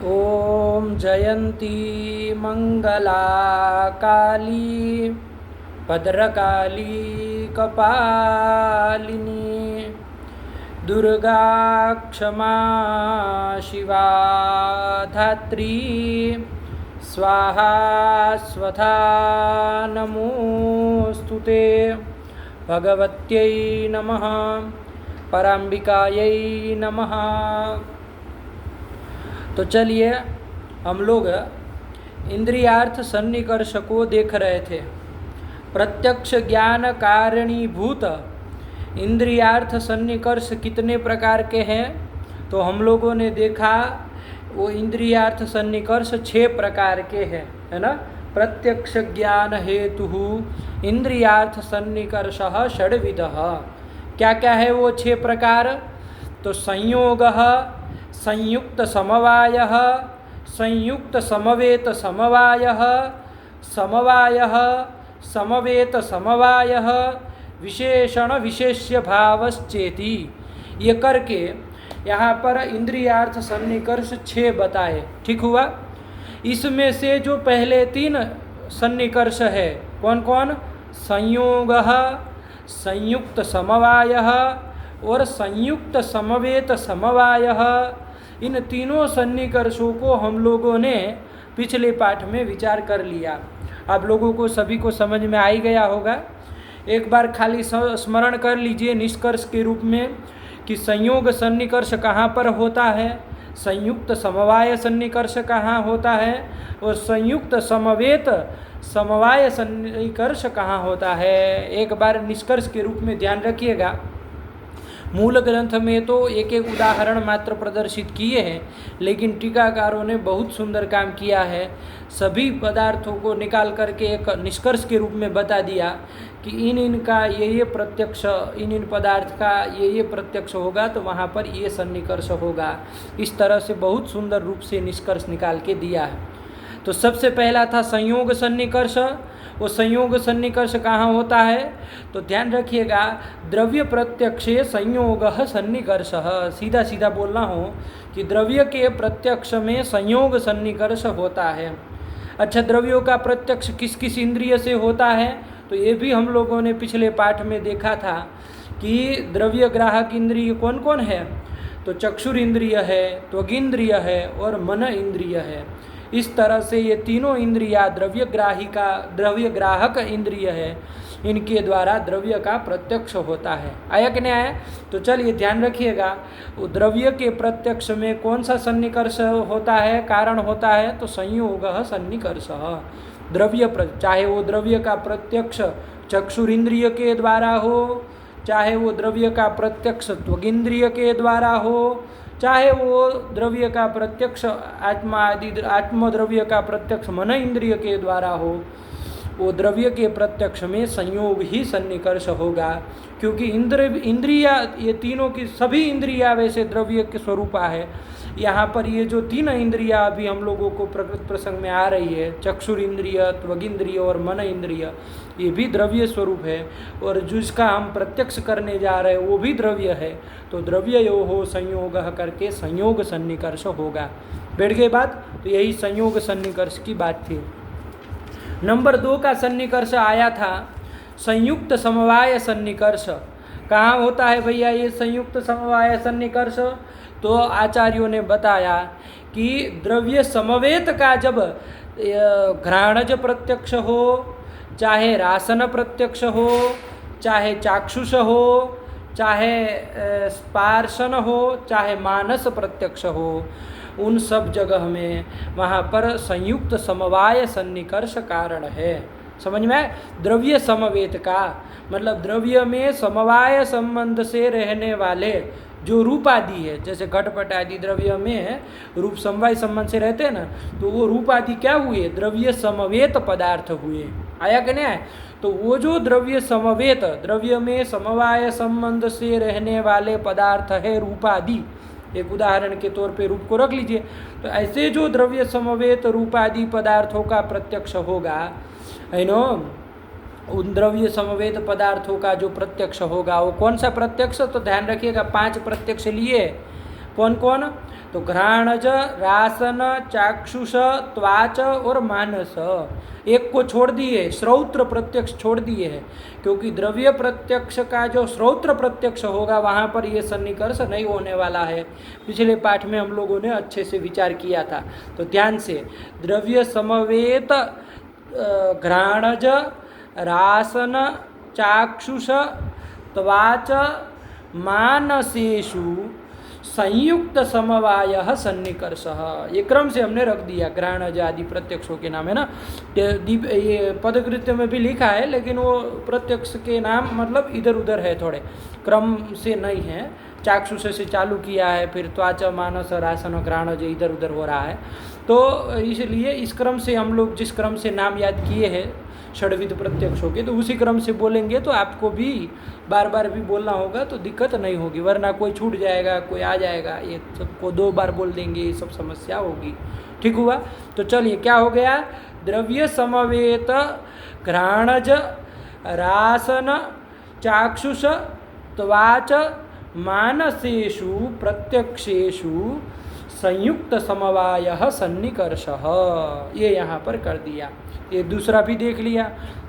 ॐ जयन्ती मंगला काली भद्रकाली कपालिनी दुर्गा क्षमा शिवा धात्री स्वाहा स्वधा नमोस्तुते भगवत्यै नमः पराम्बिकायै नमः। तो चलिए हम लोग इंद्रियार्थ सन्निकर्ष को देख रहे थे। प्रत्यक्ष ज्ञान कारणीभूत इंद्रियार्थ सन्निकर्ष कितने प्रकार के हैं, तो हम लोगों ने देखा वो इंद्रियार्थ सन्निकर्ष 6 प्रकार के हैं, है ना। प्रत्यक्ष ज्ञान हेतु इंद्रियार्थ सन्निकर्ष षड्विधः। क्या क्या है वो 6 प्रकार? तो संयोगः, संयुक्त समवायः, संयुक्त समवेत समवायः, समवायः समवेत समवायः, विशेषण विशेष्य भावश्चेति। ये करके यहाँ पर इंद्रियार्थ सन्निकर्ष 6 बताए। ठीक हुआ। इसमें से जो पहले 3 सन्निकर्ष है कौन कौन? संयोगः, संयुक्त समवायः और संयुक्त समवेत समवायः। इन तीनों सन्निकर्षों को हम लोगों ने पिछले पाठ में विचार कर लिया। आप लोगों को सभी को समझ में आ ही गया होगा। एक बार खाली स्मरण कर लीजिए निष्कर्ष के रूप में कि संयोग सन्निकर्ष कहाँ पर होता है, संयुक्त समवाय सन्निकर्ष कहाँ होता है और संयुक्त समवेत समवाय सन्निकर्ष कहाँ होता है। एक बार निष्कर्ष के रूप में ध्यान रखिएगा। मूल ग्रंथ में तो एक एक उदाहरण मात्र प्रदर्शित किए हैं, लेकिन टीकाकारों ने बहुत सुंदर काम किया है। सभी पदार्थों को निकाल करके एक निष्कर्ष के रूप में बता दिया कि इनका ये प्रत्यक्ष, इन पदार्थ का ये प्रत्यक्ष होगा तो वहाँ पर ये सन्निकर्ष होगा। इस तरह से बहुत सुंदर रूप से निष्कर्ष निकाल के दिया है। तो सबसे पहला था संयोग सन्निकर्ष। वो संयोग सन्निकर्ष कहाँ होता है? तो ध्यान रखिएगा, द्रव्य प्रत्यक्षे संयोगः सन्निकर्षः। सीधा सीधा बोलना हो कि द्रव्य के प्रत्यक्ष में संयोग सन्निकर्ष होता है। अच्छा, द्रव्यों का प्रत्यक्ष किस किस इंद्रिय से होता है? तो ये भी हम लोगों ने पिछले पाठ में देखा था कि द्रव्य ग्राहक इंद्रिय कौन कौन है। तो चक्षुर इंद्रिय है, त्वगिंद्रिय है और मन इंद्रिय है। इस तरह से ये तीनों इंद्रिया द्रव्य ग्राहक इंद्रिय है, इनके द्वारा द्रव्य का प्रत्यक्ष होता है। आया कि नहीं आया? तो चलिए ध्यान रखिएगा, द्रव्य के प्रत्यक्ष में कौन सा सन्निकर्ष होता है, कारण होता है? तो संयोगः सन्निकर्षः। चाहे वो द्रव्य का प्रत्यक्ष चक्षुर इंद्रिय के द्वारा हो, चाहे वो द्रव्य का प्रत्यक्ष त्वगिंद्रिय के द्वारा हो, चाहे वो द्रव्य का प्रत्यक्ष आत्मद्रव्य का प्रत्यक्ष मन इंद्रिय के द्वारा हो, वो द्रव्य के प्रत्यक्ष में संयोग ही सन्निकर्ष होगा। क्योंकि इंद्रिया ये तीनों की सभी इंद्रिया वैसे द्रव्य के स्वरूपा है। यहाँ पर ये जो 3 इंद्रिया अभी हम लोगों को प्रकृत प्रसंग में आ रही है, चक्षुर इंद्रिय, त्वगिंद्रिय और मन इंद्रिय, ये भी द्रव्य स्वरूप है। और जिसका हम प्रत्यक्ष करने जा रहे हैं वो भी द्रव्य है। तो द्रव्य यो हो संयोग करके संयोग सन्निकर्ष होगा। बैठ गई बात? तो यही संयोग सन्निकर्ष की बात थी। नंबर 2 का सन्निकर्ष आया था संयुक्त समवाय सन्निकर्ष। कहाँ होता है भैया ये संयुक्त समवाय सन्निकर्ष? तो आचार्यों ने बताया कि द्रव्य समवेत का जब घ्राणज प्रत्यक्ष हो, चाहे रासन प्रत्यक्ष हो, चाहे चाक्षुष हो, चाहे स्पार्शन हो, चाहे मानस प्रत्यक्ष हो, उन सब जगह में वहाँ पर संयुक्त समवाय सन्निकर्ष कारण है। समझ में आए? द्रव्य समवेत का मतलब द्रव्य में समवाय संबंध से रहने वाले जो रूप आदि है, जैसे घटपट आदि द्रव्य में रूप समवाय संबंध से रहते हैं ना, तो वो रूप आदि क्या हुए? द्रव्य समवेत पदार्थ हुए। आया कि नहीं आया? तो वो जो द्रव्य समवेत, द्रव्य में समवाय संबंध से रहने वाले पदार्थ है रूपादि। एक उदाहरण के तौर पे रूप को रख लीजिए। तो ऐसे जो द्रव्य समवेत रूपादि पदार्थों का प्रत्यक्ष होगा, है ना, उन द्रव्य समवेत पदार्थों का जो प्रत्यक्ष होगा वो कौन सा प्रत्यक्ष? तो ध्यान रखिएगा 5 प्रत्यक्ष लिए। कौन कौन? तो घ्राणज, रासन, चाक्षुष, त्वाच और मानस, एक को छोड़ दिए, श्रौत्र प्रत्यक्ष छोड़ दिए है, क्योंकि द्रव्य प्रत्यक्ष का जो श्रौत्र प्रत्यक्ष होगा वहाँ पर ये सन्निकर्ष नहीं होने वाला है। पिछले पाठ में हम लोगों ने अच्छे से विचार किया था, तो ध्यान से द्रव्य समवेत घ्राणज, रासन, चाक्षुष, त्वाच, मानसेषु संयुक्त समवाय सन्निकर्ष, ये क्रम से हमने रख दिया। घ्राणज आदि प्रत्यक्षों के नाम है ना, ये पदकृत्य में भी लिखा है, लेकिन वो प्रत्यक्ष के नाम मतलब इधर उधर है, थोड़े क्रम से नहीं है। चाक्षुष से चालू किया है, फिर त्वाच, मानस, रासन, घ्राणज इधर उधर हो रहा है, तो इसलिए इस क्रम से हम लोग जिस क्रम से नाम याद किए हैं षड्विध प्रत्यक्षों के, तो उसी क्रम से बोलेंगे तो आपको भी बार बार भी बोलना होगा, तो दिक्कत नहीं होगी, वरना कोई छूट जाएगा, कोई आ जाएगा, ये सबको 2 बार बोल देंगे, ये सब समस्या होगी। ठीक हुआ? तो चलिए, क्या हो गया? द्रव्य समवेत घ्राणज, रासन, चाक्षुष, त्वाच, मानसेषु प्रत्यक्षेषु संयुक्त समवाय सन्निकर्ष, ये यहाँ पर कर दिया। ये दूसरा भी देख लिया।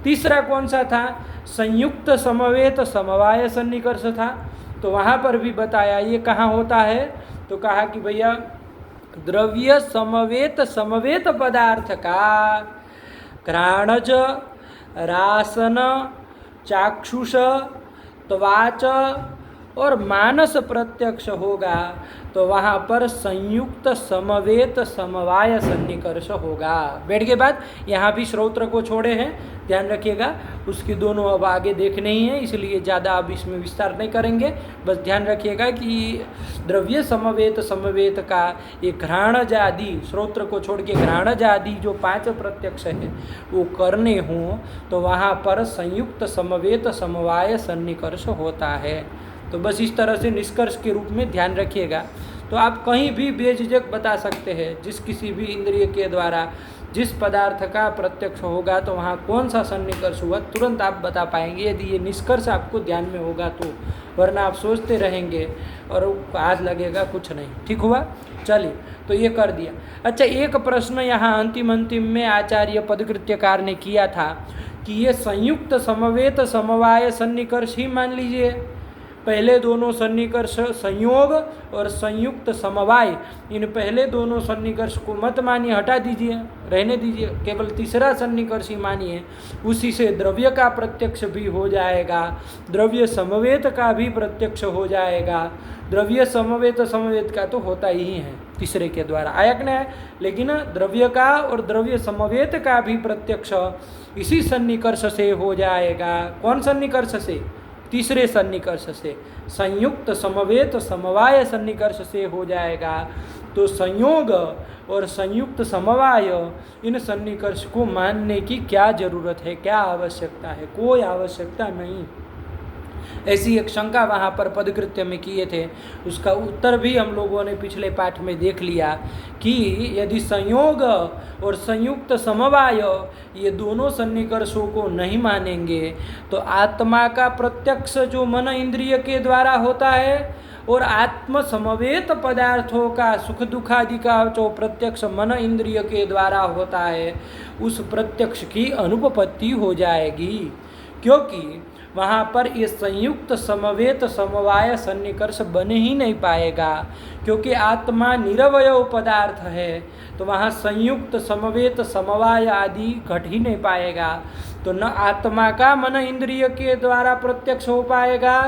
तीसरा कौन सा था? संयुक्त समवेत समवाय सन्निकर्ष था, तो वहाँ पर भी बताया ये कहाँ होता है, तो कहा कि भैया द्रव्य समवेत पदार्थ का घ्राणज, रासन, चाक्षुष, त्वाच और मानस प्रत्यक्ष होगा, तो वहाँ पर संयुक्त समवेत समवाय सन्निकर्ष होगा। बैठ के बाद यहाँ भी श्रोत्र को छोड़े हैं, ध्यान रखिएगा, उसकी दोनों अब आगे देखने ही है, इसलिए ज़्यादा अब इसमें विस्तार नहीं करेंगे। बस ध्यान रखिएगा कि द्रव्य समवेत का ये घ्राणज आदि, श्रोत्र को छोड़ के घ्राणज आदि जो 5 प्रत्यक्ष है वो करने हों, तो वहाँ पर संयुक्त समवेत समवाय सन्निकर्ष होता है। तो बस इस तरह से निष्कर्ष के रूप में ध्यान रखिएगा। तो आप कहीं भी बेझिझक बता सकते हैं, जिस किसी भी इंद्रिय के द्वारा जिस पदार्थ का प्रत्यक्ष होगा तो वहाँ कौन सा सन्निकर्ष हुआ, तुरंत आप बता पाएंगे, यदि ये निष्कर्ष आपको ध्यान में होगा तो, वरना आप सोचते रहेंगे और हाथ लगेगा कुछ नहीं। ठीक हुआ? चलिए, तो ये कर दिया। अच्छा, एक प्रश्न यहाँ अंतिम में आचार्य पदकृत्यकार ने किया था कि ये संयुक्त समवेत समवाय सन्निकर्ष ही मान लीजिए, पहले दोनों सन्निकर्ष संयोग और संयुक्त समवाय, इन पहले दोनों सन्निकर्ष को मत मानिए, हटा दीजिए, रहने दीजिए, केवल तीसरा सन्निकर्ष ही मानिए, उसी से द्रव्य का प्रत्यक्ष भी हो जाएगा, द्रव्य समवेत का भी प्रत्यक्ष हो जाएगा। द्रव्य समवेत का तो होता ही है तीसरे के द्वारा, आयक ने, लेकिन द्रव्य का और द्रव्य समवेत का भी प्रत्यक्ष इसी सन्निकर्ष से हो जाएगा। कौन सन्निकर्ष से? तीसरे सन्निकर्ष से, संयुक्त समवेत समवाय सन्निकर्ष से हो जाएगा। तो संयोग और संयुक्त समवाय, इन सन्निकर्ष को मानने की क्या जरूरत है, क्या आवश्यकता है? कोई आवश्यकता नहीं। ऐसी एक शंका वहाँ पर पदकृत्य में किए थे, उसका उत्तर भी हम लोगों ने पिछले पाठ में देख लिया कि यदि संयोग और संयुक्त समवाय ये दोनों सन्निकर्षों को नहीं मानेंगे तो आत्मा का प्रत्यक्ष जो मन इंद्रिय के द्वारा होता है और आत्म समवेत पदार्थों का सुख दुख आदि का जो प्रत्यक्ष मन इंद्रिय के द्वारा होता है, उस प्रत्यक्ष की अनुपपत्ति हो जाएगी, क्योंकि वहाँ पर ये संयुक्त समवेत समवाय सन्निकर्ष बन ही नहीं पाएगा, क्योंकि आत्मा निरवयव पदार्थ है, तो वहाँ संयुक्त समवेत समवाय आदि घट ही नहीं पाएगा। तो न आत्मा का मन इंद्रिय के द्वारा प्रत्यक्ष हो पाएगा,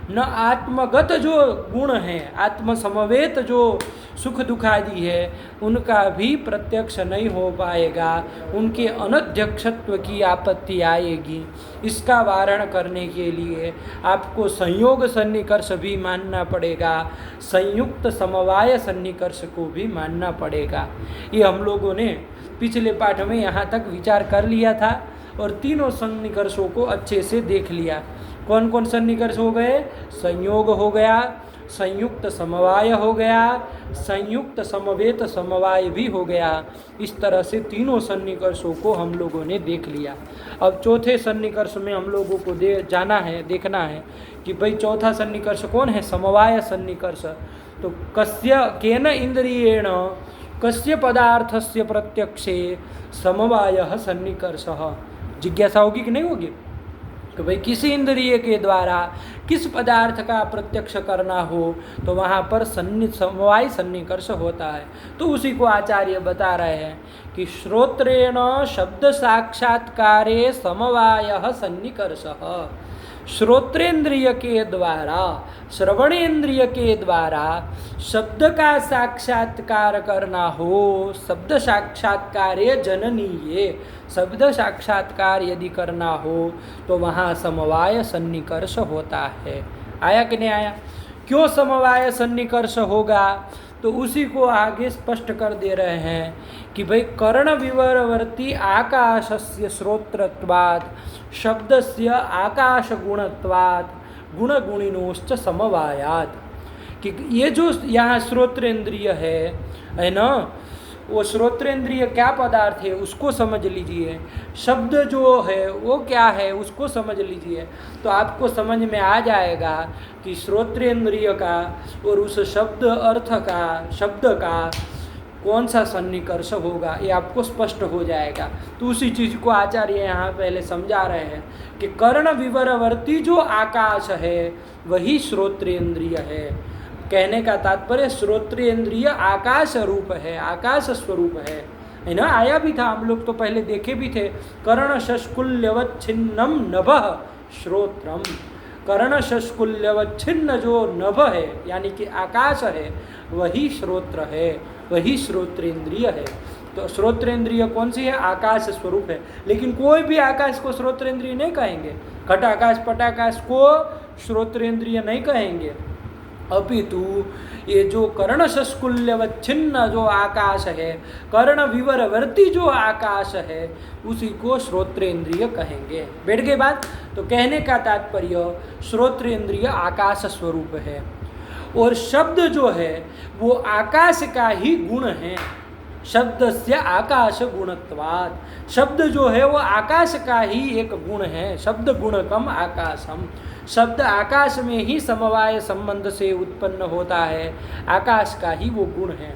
न आत्मगत जो गुण है, आत्म समवेत जो सुख दुख आदि है, उनका भी प्रत्यक्ष नहीं हो पाएगा, उनके अनध्यक्षत्व की आपत्ति आएगी। इसका वारण करने के लिए आपको संयोग सन्निकर्ष भी मानना पड़ेगा, संयुक्त समवाय सन्निकर्ष को भी मानना पड़ेगा। ये हम लोगों ने पिछले पाठ में यहाँ तक विचार कर लिया था और तीनों सन्निकर्षों को अच्छे से देख लिया। कौन कौन सन्निकर्ष हो गए? संयोग हो गया, संयुक्त समवाय हो गया, संयुक्त समवेत समवाय भी हो गया। इस तरह से तीनों सन्निकर्षों को हम लोगों ने देख लिया। अब चौथे सन्निकर्ष में हम लोगों को जाना है, देखना है कि भाई चौथा सन्निकर्ष कौन है? समवाय सन्निकर्ष। तो कस्य केन इंद्रियेण कस्य पदार्थस्य प्रत्यक्षे समवायः सन्निकर्षः, जिज्ञासा होगी कि नहीं होगी कि भाई किसी इंद्रिय के द्वारा किस पदार्थ का प्रत्यक्ष करना हो तो वहाँ पर समवाय सन्निकर्ष होता है। तो उसी को आचार्य बता रहे हैं कि श्रोत्रेण शब्द साक्षात्कारे समवायः सन्निकर्षः, श्रोत्रेंद्रिय के द्वारा श्रवणेन्द्रिय के द्वारा शब्द का साक्षात्कार करना हो, शब्द साक्षात्कारे जननीये, शब्द साक्षात्कार यदि करना हो तो वहाँ समवाय सन्निकर्ष होता है। आया कि नहीं आया? क्यों समवाय सन्निकर्ष होगा तो उसी को आगे स्पष्ट कर दे रहे हैं कि भाई कर्ण विवरवर्ती आकाशस्य श्रोत्रत्वात् शब्दस्य आकाश गुणत्वात् गुणगुणिनोश्च समवायात्, कि ये जो यहाँ श्रोत्रेंद्रिय है ना, वो श्रोत्रेंद्रिय क्या पदार्थ है उसको समझ लीजिए, शब्द जो है वो क्या है उसको समझ लीजिए, तो आपको समझ में आ जाएगा कि श्रोत्रेंद्रिय का और उस शब्द अर्थ का शब्द का कौन सा सन्निकर्ष होगा, ये आपको स्पष्ट हो जाएगा। तो उसी चीज़ को आचार्य यहाँ पहले समझा रहे हैं कि कर्ण विवरवर्ती जो आकाश है वही श्रोत्रेंद्रिय है। कहने का तात्पर्य श्रोत्रेंद्रिय आकाश रूप है, आकाश स्वरूप है ना। आया भी था, हम लोग तो पहले देखे भी थे, कर्ण शस्कुल्यवच्छिन्नम नभः श्रोत्रम, कर्ण शस्कुल्यवच्छिन्न जो नभ है यानी कि आकाश है वही श्रोत्र है, वही श्रोत्रेंद्रिय है। तो श्रोत्रेंद्रिय कौन सी है? आकाश स्वरूप है। लेकिन कोई भी आकाश को श्रोत्रेंद्रिय नहीं कहेंगे, घटाकाश पटाकाश को श्रोत्रेंद्रिय नहीं कहेंगे, अपितु ये जो कर्ण शस्कुल्यवच्छिन्न जो आकाश है, कर्ण विवरवर्ती जो आकाश है उसी को श्रोत्रेंद्रिय कहेंगे। बैठ गई बात? तो कहने का तात्पर्य श्रोत्रेंद्रिय आकाश स्वरूप है और शब्द जो है वो आकाश का ही गुण है, शब्दस्य आकाश गुणत्वात्, शब्द जो है वो आकाश का ही एक गुण है, शब्द गुणकम आकाशम, शब्द आकाश में ही समवाय संबंध से उत्पन्न होता है, आकाश का ही वो गुण है।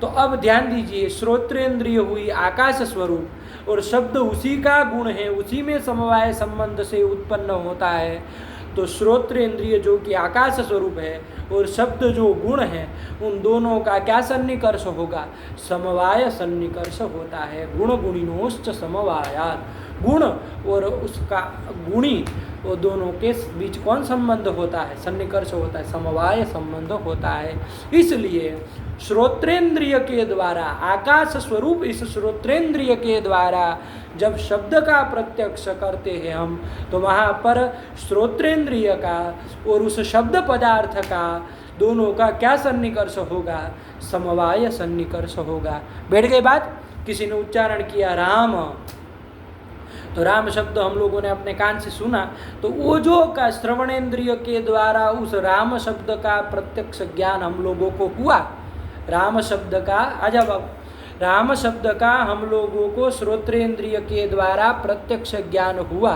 तो अब ध्यान दीजिए, श्रोत्रेंद्रिय हुई आकाश स्वरूप और शब्द उसी का गुण है, उसी में समवाय संबंध से उत्पन्न होता है। तो श्रोत्रेंद्रिय जो कि आकाश स्वरूप है और शब्द जो गुण है उन दोनों का क्या सन्निकर्ष होगा? समवाय सन्निकर्ष होता है। गुण गुणिनोश्च समवायात्, गुण और उसका गुणी वो दोनों के बीच कौन संबंध होता है? सन्निकर्ष होता है, समवाय संबंध होता है। इसलिए श्रोत्रेंद्रिय के द्वारा आकाश स्वरूप इस श्रोत्रेंद्रिय के द्वारा जब शब्द का प्रत्यक्ष करते हैं हम तो वहाँ पर श्रोत्रेंद्रिय का और उस शब्द पदार्थ का दोनों का क्या सन्निकर्ष होगा? समवाय सन्निकर्ष होगा। बैठ गई बात? किसी ने उच्चारण किया राम, तो राम शब्द हम लोगों ने अपने कान से सुना, तो वो जो का श्रवणेन्द्रिय के द्वारा उस राम शब्द का प्रत्यक्ष ज्ञान हम लोगों को हुआ। राम शब्द का अजब, राम शब्द का हम लोगों को श्रोत्रेंद्रिय के द्वारा प्रत्यक्ष ज्ञान हुआ,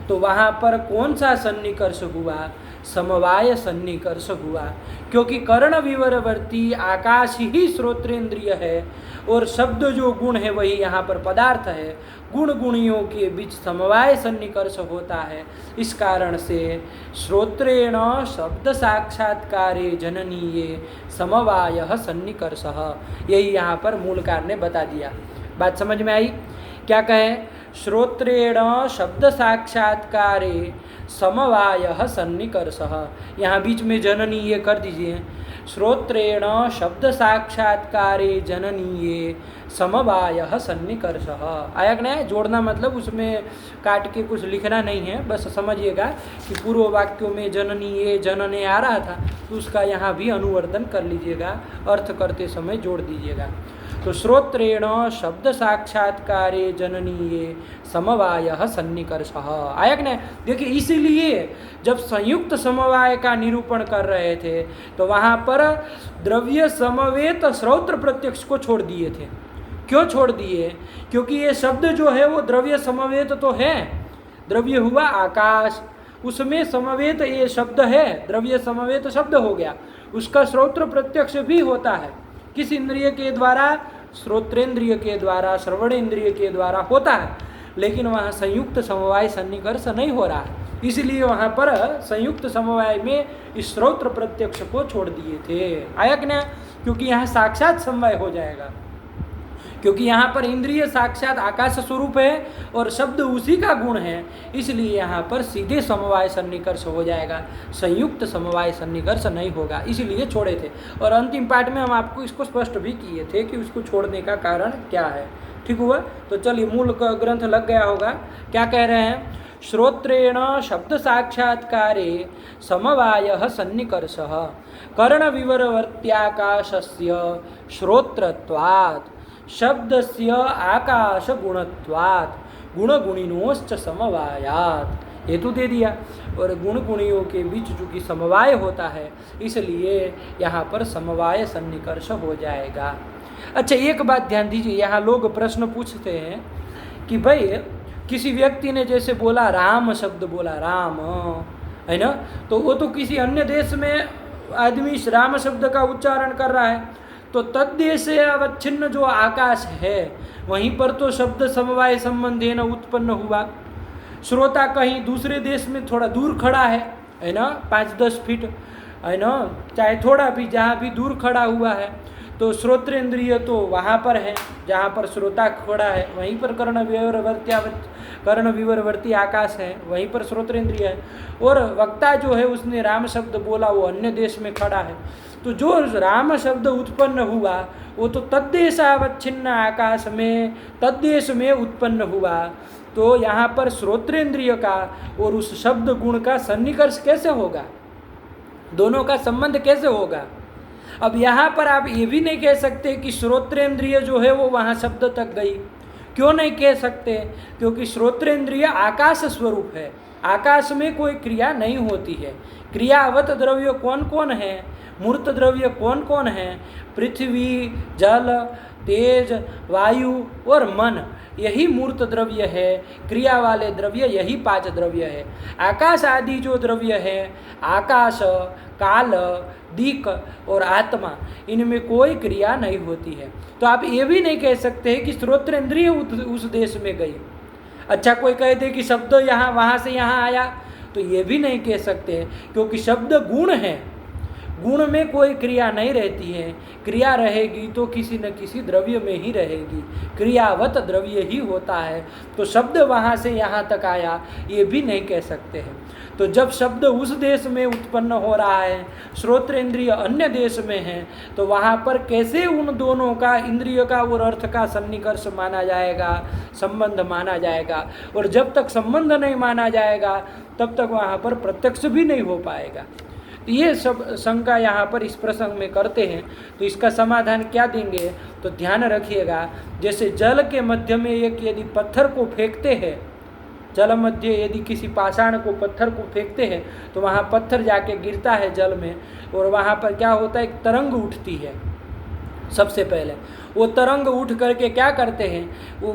तो वहाँ पर कौन सा सन्निकर्ष हुआ? समवाय सन्निकर्ष हुआ, क्योंकि कर्ण विवरवर्ती आकाश ही श्रोत्रेंद्रिय है और शब्द जो गुण है वही यहाँ पर पदार्थ है। गुण गुणियों के बीच समवाय सन्निकर्ष होता है। इस कारण से श्रोत्रेण शब्द साक्षात्कारे जननीये समवायः सन्निकर्षः, यही यहाँ पर मूलकार ने बता दिया। बात समझ में आई? क्या कहे? श्रोत्रेण शब्द साक्षात्कारे समवायः सन्निकर्षः, यहाँ बीच में जननीये कर दीजिए। श्रोत्रेण शब्द साक्षात्कारे जननीये समवायः सन्निकर्षः। आया कि नहीं? जोड़ना मतलब उसमें काट के कुछ लिखना नहीं है, बस समझिएगा कि पूर्व वाक्यों में जननीये जनने आ रहा था तो उसका यहाँ भी अनुवर्तन कर लीजिएगा, अर्थ करते समय जोड़ दीजिएगा। तो श्रोत्रेण शब्द साक्षात्कारे जननीये समवायः सन्निकर्षः। आया कि नहीं? देखिए, इसीलिए जब संयुक्त समवाय का निरूपण कर रहे थे तो वहाँ पर द्रव्य समवेत श्रोत्र प्रत्यक्ष को छोड़ दिए थे। क्यों छोड़ दिए? क्योंकि ये शब्द जो है वो द्रव्य समवेत तो है, द्रव्य हुआ आकाश, उसमें समवेत ये शब्द है, द्रव्य समवेत शब्द हो गया, उसका श्रोत्र प्रत्यक्ष भी होता है। किस इंद्रिय के द्वारा? श्रोत्रेंद्रिय के द्वारा, श्रवण इंद्रिय के द्वारा होता है, लेकिन वहाँ संयुक्त समवाय सन्निकर्ष नहीं हो रहा है, इसलिए वहाँ पर संयुक्त समवाय में इस श्रोत्र प्रत्यक्ष को छोड़ दिए थे। आया कि ना? क्योंकि यहाँ साक्षात समवाय हो जाएगा, क्योंकि यहाँ पर इंद्रिय साक्षात आकाश स्वरूप है और शब्द उसी का गुण है, इसलिए यहाँ पर सीधे समवाय सन्निकर्ष हो जाएगा, संयुक्त समवाय सन्निकर्ष नहीं होगा, इसलिए छोड़े थे। और अंतिम पाठ में हम आपको इसको स्पष्ट भी किए थे कि उसको छोड़ने का कारण क्या है। ठीक हुआ? तो चलिए मूल ग्रंथ लग गया होगा। क्या कह रहे हैं? श्रोत्रेण शब्द साक्षात्कारे समवायः सन्निकर्षः कर्ण विवरवर्त्याकाशस्य श्रोत्रत्वात् शब्दस्य आकाश गुणत्वात् गुणगुणिनोश्च समवायात्। हेतु दे दिया। और गुण गुणियों के बीच चूंकि समवाय होता है, इसलिए यहाँ पर समवाय सन्निकर्ष हो जाएगा। अच्छा, एक बात ध्यान दीजिए, यहाँ लोग प्रश्न पूछते हैं कि भाई किसी व्यक्ति ने जैसे बोला राम शब्द बोला, राम है ना, तो वो तो किसी अन्य देश में आदमी इस राम शब्द का उच्चारण कर रहा है, तो तद्देश से अवच्छिन्न जो आकाश है वहीं पर तो शब्द समवाय संबंधेन उत्पन्न हुआ। श्रोता कहीं दूसरे देश में थोड़ा दूर खड़ा है ना, 5-10 फीट है ना, चाहे थोड़ा भी, जहाँ भी दूर खड़ा हुआ है, तो श्रोत्रेंद्रिय तो वहाँ पर है जहाँ पर श्रोता खड़ा है, वहीं पर कर्ण विवरवर्ती आकाश है, वहीं पर श्रोत्रेंद्रिय है। और वक्ता जो है उसने राम शब्द बोला, वो अन्य देश में खड़ा है, तो जो राम शब्द उत्पन्न हुआ वो तो तद्देशावच्छिन्न आकाश में तद्देश में उत्पन्न हुआ। तो यहाँ पर श्रोत्रेंद्रिय का और उस शब्द गुण का सन्निकर्ष कैसे होगा? दोनों का संबंध कैसे होगा? अब यहाँ पर आप ये भी नहीं कह सकते कि श्रोत्रेंद्रिय जो है वो वहाँ शब्द तक गई। क्यों नहीं कह सकते? क्योंकि श्रोत्रेंद्रिय आकाश स्वरूप है, आकाश में कोई क्रिया नहीं होती है। क्रियावत द्रव्य कौन कौन है? मूर्त द्रव्य कौन कौन है? पृथ्वी, जल, तेज, वायु और मन, यही मूर्त द्रव्य है। क्रिया वाले द्रव्य यही 5 द्रव्य है। आकाश आदि जो द्रव्य है, आकाश, काल, दिक और आत्मा, इनमें कोई क्रिया नहीं होती है। तो आप ये भी नहीं कह सकते कि श्रोत्रेंद्रिय उस देश में गई। अच्छा, कोई कह दे कि शब्द यहाँ वहाँ से यहाँ आया, तो ये भी नहीं कह सकते, क्योंकि शब्द गुण है, गुण में कोई क्रिया नहीं रहती है। क्रिया रहेगी तो किसी न किसी द्रव्य में ही रहेगी, क्रियावत द्रव्य ही होता है। तो शब्द वहाँ से यहाँ तक आया, ये भी नहीं कह सकते हैं। तो जब शब्द उस देश में उत्पन्न हो रहा है, श्रोत्रेंद्रिय अन्य देश में है, तो वहाँ पर कैसे उन दोनों का, इंद्रिय का और अर्थ का सन्निकर्ष माना जाएगा, संबंध माना जाएगा? और जब तक संबंध नहीं माना जाएगा तब तक वहाँ पर प्रत्यक्ष भी नहीं हो पाएगा। ये सब शंका यहाँ पर इस प्रसंग में करते हैं। तो इसका समाधान क्या देंगे? तो ध्यान रखिएगा, जैसे जल के मध्य में एक यदि पत्थर को फेंकते हैं, जल मध्य यदि किसी पाषाण को, पत्थर को फेंकते हैं, तो वहाँ पत्थर जाके गिरता है जल में, और वहाँ पर क्या होता है? एक तरंग उठती है। सबसे पहले वो तरंग उठ करके क्या करते हैं? वो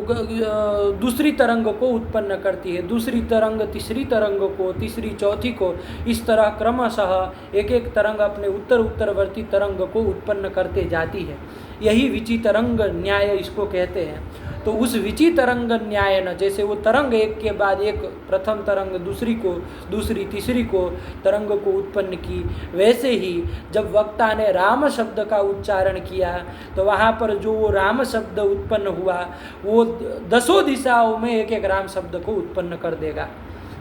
दूसरी तरंग को उत्पन्न करती है, दूसरी तरंग तीसरी तरंग को, तीसरी चौथी को, इस तरह क्रमशः एक एक तरंग अपने उत्तरवर्ती तरंग को उत्पन्न करते जाती है। यही विचितरंग न्याय इसको कहते हैं। तो उस विचितरंग न्याय न, जैसे वो तरंग एक के बाद एक, प्रथम तरंग दूसरी को, दूसरी तीसरी को, तरंग को उत्पन्न की, वैसे ही जब वक्ता ने राम शब्द का उच्चारण किया तो वहाँ पर जो वो राम शब्द उत्पन्न हुआ वो 10 दिशाओं में एक एक राम शब्द को उत्पन्न कर देगा।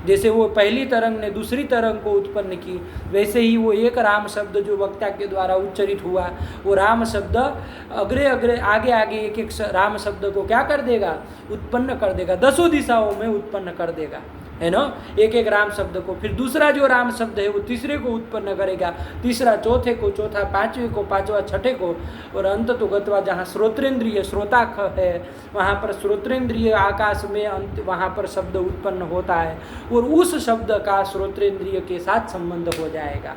जैसे वो पहली तरंग ने दूसरी तरंग को उत्पन्न की, वैसे ही वो एक राम शब्द जो वक्ता के द्वारा उच्चरित हुआ, वो राम शब्द अग्रे अग्रे आगे आगे एक एक राम शब्द को क्या कर देगा? उत्पन्न कर देगा, 10 दिशाओं में उत्पन्न कर देगा, है ना, एक एक राम शब्द को। फिर दूसरा जो राम शब्द है वो तीसरे को उत्पन्न करेगा, तीसरा चौथे को, चौथा पांचवें को, पांचवा छठे को, और अंत तो गत्वा जहाँ श्रोत्रेंद्रिय श्रोता है वहाँ पर श्रोत्रेंद्रिय आकाश में अंत, वहाँ पर शब्द उत्पन्न होता है और उस शब्द का श्रोत्रेंद्रिय के साथ संबंध हो जाएगा।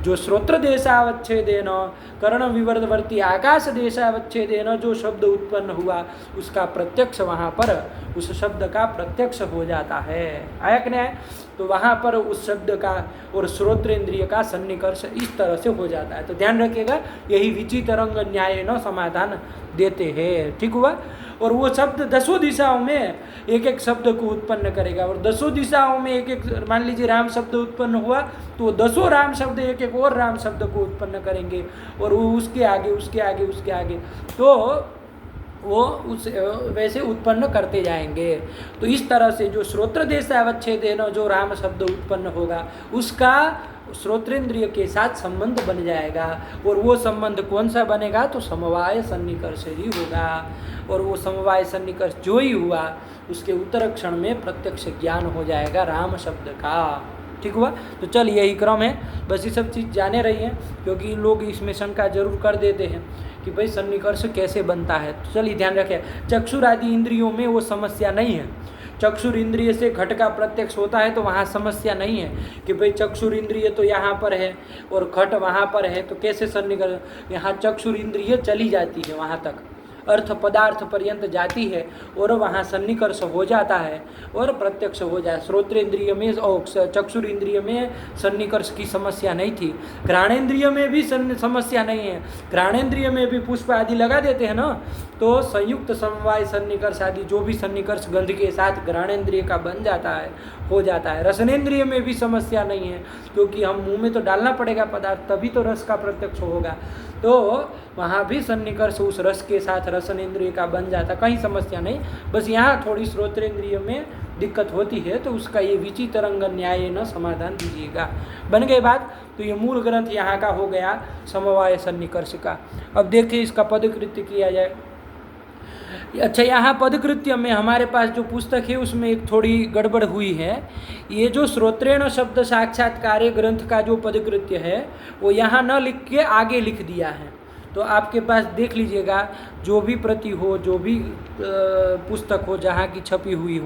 जो श्रोत्र देशावच्छेदेन कर्ण विवर्तवर्ती आकाश देशावच्छेदेन जो शब्द उत्पन्न हुआ उसका प्रत्यक्ष वहाँ पर उस शब्द का प्रत्यक्ष हो जाता है। आया कि नहीं? तो वहाँ पर उस शब्द का और श्रोत्रेंद्रिय का सन्निकर्ष इस तरह से हो जाता है। तो ध्यान रखिएगा, यही विचितरंग न्याय न समाधान देते हैं। ठीक हुआ? और वो शब्द दसों दिशाओं में एक एक शब्द को उत्पन्न करेगा और दसों दिशाओं में एक एक, मान लीजिए राम शब्द उत्पन्न हुआ तो दसों राम शब्द एक एक और राम शब्द को उत्पन्न करेंगे और वो उसके आगे उसके आगे उसके आगे, तो वो उस वैसे उत्पन्न करते जाएंगे। तो इस तरह से जो श्रोत्र देशावच्छेदेन जो राम शब्द उत्पन्न होगा उसका श्रोत्रेंद्रिय के साथ संबंध बन जाएगा और वो संबंध कौन सा बनेगा? तो समवाय सन्निकर्ष ही होगा। और वो समवाय सन्निकर्ष जो ही हुआ उसके उत्तर क्षण में प्रत्यक्ष ज्ञान हो जाएगा राम शब्द का। ठीक हुआ? तो चल यही क्रम है, बस ये सब चीज़ जाने रही हैं क्योंकि लोग इसमें शंका जरूर कर देते हैं कि भाई सन्निकर्ष कैसे बनता है। तो चलिए ध्यान रखें, चक्षुर आदि इंद्रियों में वो समस्या नहीं है। चक्षुर इंद्रिय से घट का प्रत्यक्ष होता है तो वहाँ समस्या नहीं है कि भाई चक्षुर इंद्रिय तो यहाँ पर है और घट वहाँ पर है तो कैसे सन्निकर्ष। यहाँ चक्षुर इंद्रिय चली जाती है वहाँ तक, अर्थ पदार्थ पर्यंत जाती है और वहाँ सन्निकर्ष हो जाता है और प्रत्यक्ष हो जाए। श्रोत्रेंद्रिय में और चक्षुर इंद्रिय में सन्निकर्ष की समस्या नहीं थी, घ्राणेन्द्रिय में भी समस्या नहीं है। घ्राणेन्द्रिय में भी पुष्प आदि लगा देते हैं ना, तो संयुक्त समवाय सन्निकर्ष आदि जो भी सन्निकर्ष गंध के साथ घ्राणेन्द्रिय का बन जाता है हो जाता है। रसनेन्द्रिय में भी समस्या नहीं है क्योंकि हम मुंह में तो डालना पड़ेगा पदार्थ तभी तो रस का प्रत्यक्ष होगा, तो वहाँ भी सन्निकर्ष उस रस के साथ रसनेन्द्रिय का बन जाता, कहीं समस्या नहीं। बस यहाँ थोड़ी श्रोत्रेंद्रिय में दिक्कत होती है तो उसका ये विचितरंग न्याय न समाधान दीजिएगा। बन गई बात? तो ये मूल ग्रंथ यहाँ का हो गया समवाय सन्निकर्ष का। अब देखिए इसका पदकृत्य किया जाए। अच्छा, यहाँ पदकृत्य में हमारे पास जो पुस्तक है उसमें एक थोड़ी गड़बड़ हुई है। ये जो श्रोत्रेण शब्द साक्षात्कारे ग्रंथ का जो पदकृत्य है वो यहाँ न लिख के आगे लिख दिया है। तो आपके पास देख लीजिएगा, जो भी प्रति हो, जो भी पुस्तक हो जहाँ की छपी हुई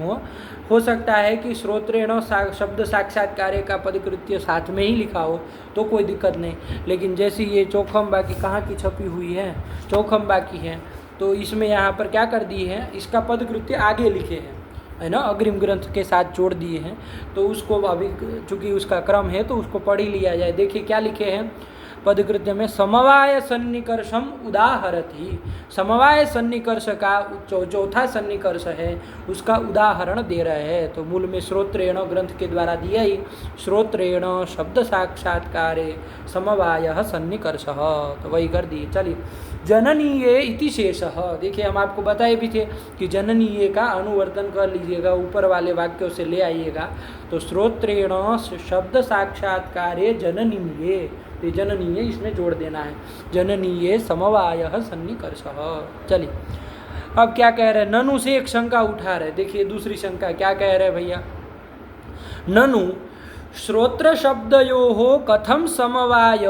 हो सकता है कि श्रोत्रेण शब्द साक्षात्कारे का पदकृत्य साथ में ही लिखा हो तो कोई दिक्कत नहीं। लेकिन जैसे ये चौखम बाकी कहाँ की छपी हुई है, चौखम बाकी है, तो इसमें यहाँ पर क्या कर दिए हैं, इसका पदकृत्य आगे लिखे हैं, है ना, अग्रिम ग्रंथ के साथ जोड़ दिए हैं। तो उसको अभी चूँकि उसका क्रम है तो उसको पढ़ ही लिया जाए। देखिए क्या लिखे हैं पदकृत्य में, समवाय सन्निकर्षम उदाहरति। समवाय सन्निकर्ष का चौथा सन्निकर्ष है उसका उदाहरण दे रहे हैं। तो मूल में श्रोत्रेण ग्रंथ के द्वारा दिया ही, श्रोत्रेण शब्द साक्षात्कारे समवाय सन्निकर्ष, तो वही कर दिए। चलिए, जननीये इति शेषः। देखिए हम आपको बताए भी थे कि जननीये का अनुवर्तन कर लीजिएगा, ऊपर वाले वाक्यों से ले आइएगा। तो श्रोत्रेण शब्द साक्षात्कारे जननीये, तो जननीय इसमें जोड़ देना है, जननीय समवायः सन्निकर्षः। चलिए अब क्या कह रहे हैं, ननु से एक शंका उठा रहे। देखिए दूसरी शंका क्या कह रहे हैं भैया, ननु श्रोत्र शब्दयोः कथम समवाय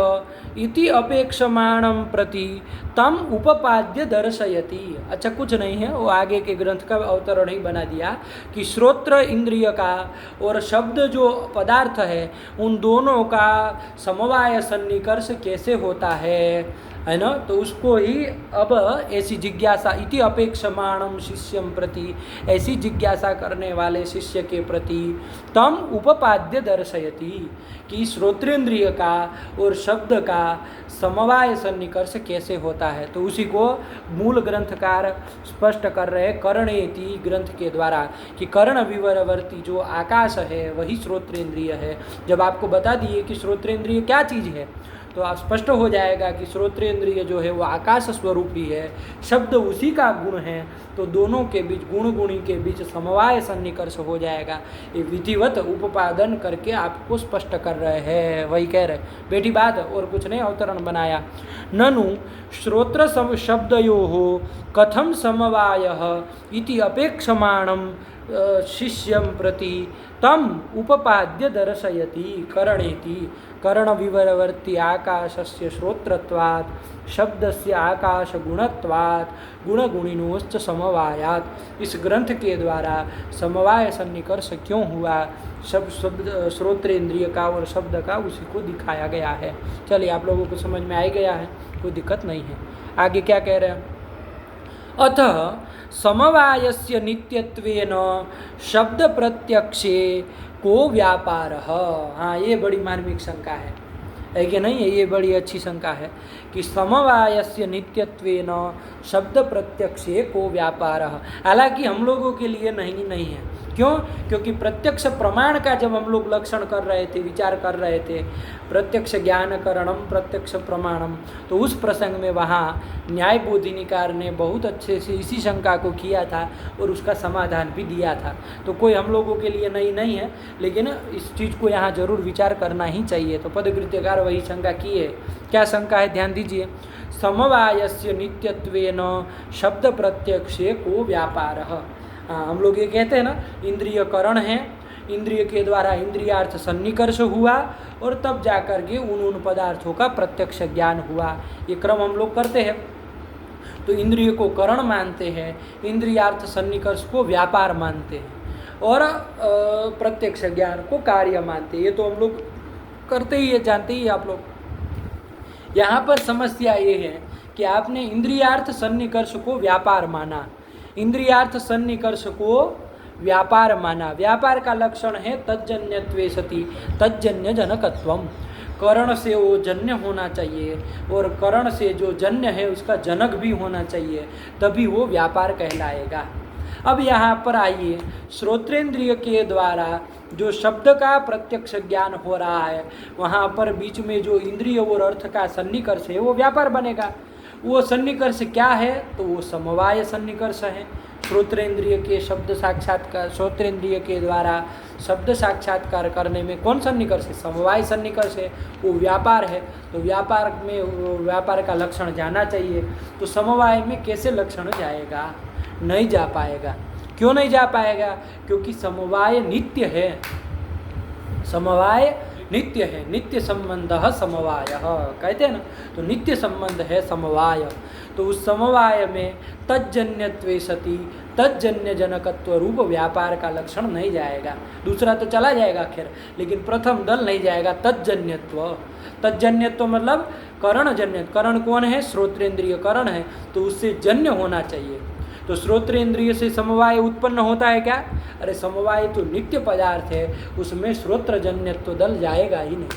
इति अपेक्षमाणं प्रति तम उपपाद्य दर्शयति। अच्छा कुछ नहीं है, वो आगे के ग्रंथ का अवतरण ही बना दिया कि श्रोत्र इंद्रिय का और शब्द जो पदार्थ है उन दोनों का समवाय सन्निकर्ष कैसे होता है ना। तो उसको ही अब ऐसी जिज्ञासा, इति अपेक्षमाणम शिष्यम प्रति, ऐसी जिज्ञासा करने वाले शिष्य के प्रति तम उपपाद्य दर्शयति कि श्रोत्रेंद्रिय का और शब्द का समवाय सन्निकर्ष कैसे होता है। तो उसी को मूल ग्रंथकार स्पष्ट कर रहे कर्णेति ग्रंथ के द्वारा कि कर्ण विवरवर्ती जो आकाश है वही श्रोत्रेंद्रिय है। जब आपको बता दिए कि श्रोत्रेंद्रिय क्या चीज़ है तो आप स्पष्ट हो जाएगा कि श्रोत्रेंद्रिय जो है वो आकाश स्वरूप ही है, शब्द उसी का गुण है। तो दोनों के बीच, गुण गुणी के बीच समवाय सन्निकर्ष हो जाएगा। ये विधिवत उपादन करके आपको स्पष्ट कर रहे हैं, वही कह रहे बेटी बात, और कुछ नहीं अवतरण बनाया। ननु श्रोत्र शब्दयोः कथम समवायः इति अपेक्षमाणं शिष्यं प्रति तम उपपाद्य दर्शयति कर्णेति। कर्णविवरवर्ती आकाशस्य श्रोत्रत्वात् शब्दस्य आकाश गुणत्वात् गुणगुणिनोश्च समवायात्। इस ग्रंथ के द्वारा समवाय सन्निकर्ष क्यों हुआ, शब्द श्रोत्रेंद्रिय का और शब्द का, उसी को दिखाया गया है। चलिए आप लोगों को समझ में आ गया है, कोई दिक्कत नहीं है। आगे क्या कह रहे हैं, अतः समवायस्य नित्यत्वेन शब्द प्रत्यक्षे को व्यापारः। हाँ, ये बड़ी मार्मिक शंका है कि नहीं है, ये बड़ी अच्छी शंका है कि समवायस्य नित्यत्वेन शब्द प्रत्यक्षे को व्यापारः। हालांकि हम लोगों के लिए नहीं है। क्यों? क्योंकि प्रत्यक्ष प्रमाण का जब हम लोग लक्षण कर रहे थे, विचार कर रहे थे, प्रत्यक्ष ज्ञान करणम प्रत्यक्ष प्रमाणम, तो उस प्रसंग में वहाँ न्याय बोधिनिकार ने बहुत अच्छे से इसी शंका को किया था और उसका समाधान भी दिया था। तो कोई हम लोगों के लिए नहीं है, लेकिन इस चीज़ को यहाँ जरूर विचार करना ही चाहिए। तो पदकृत्यकार वही शंका की है। क्या शंका है, ध्यान दीजिए। समवायस्य नित्यत्वेन शब्द प्रत्यक्षे को व्यापारः। हम लोग ये कहते हैं ना, इंद्रिय करण है, इंद्रिय के द्वारा इंद्रियार्थ सन्निकर्ष हुआ और तब जाकर के उन पदार्थों का प्रत्यक्ष ज्ञान हुआ। ये क्रम हम लोग करते हैं। तो इंद्रिय को करण मानते हैं, इंद्रियार्थ सन्निकर्ष को व्यापार मानते हैं और प्रत्यक्ष ज्ञान को कार्य मानते हैं। ये तो हम लोग करते ही है, जानते ही आप लोग। यहाँ पर समस्या ये है कि आपने इंद्रियार्थ सन्निकर्ष को व्यापार माना, इंद्रियार्थ सन्निकर्ष को व्यापार माना। व्यापार का लक्षण है तज्जन्यत्वे सति तज्जन्य जनकत्वम। करण से वो जन्य होना चाहिए और करण से जो जन्य है उसका जनक भी होना चाहिए, तभी वो व्यापार कहलाएगा। अब यहाँ पर आइए, श्रोत्रेंद्रिय के द्वारा जो शब्द का प्रत्यक्ष ज्ञान हो रहा है, वहाँ पर बीच में जो इंद्रिय और अर्थ का सन्निकर्ष है वो व्यापार बनेगा। वो सन्निकर्ष क्या है, तो वो समवाय सन्निकर्ष है। श्रोत्रेंद्रिय के शब्द साक्षात्कार, श्रोत्रेंद्रिय के द्वारा शब्द साक्षात्कार करने में कौन सन्निकर्ष है, समवाय सन्निकर्ष है, वो व्यापार है। तो व्यापार में व्यापार का लक्षण जाना चाहिए। तो समवाय में कैसे लक्षण जाएगा, नहीं जा पाएगा। क्यों नहीं जा पाएगा? क्योंकि समवाय नित्य है, समवाय नित्य है, नित्य संबंध समवाय कहते हैं ना, तो नित्य संबंध है समवाय। तो उस समवाय में तज्जन्यत्वे सति तज्जन्य जनकत्व रूप व्यापार का लक्षण नहीं जाएगा। दूसरा तो चला जाएगा खैर, लेकिन प्रथम दल नहीं जाएगा। तज्जन्यत्व, तज्जन्यत्व मतलब करणजन्य। करण कौन है? श्रोत्रेंद्रिय करण है, तो उससे जन्य होना चाहिए। तो श्रोत्रेंद्रिय से समवाय उत्पन्न होता है क्या? अरे समवाय तो नित्य पदार्थ है, उसमें श्रोत्रजन्यत्व दल जाएगा ही नहीं।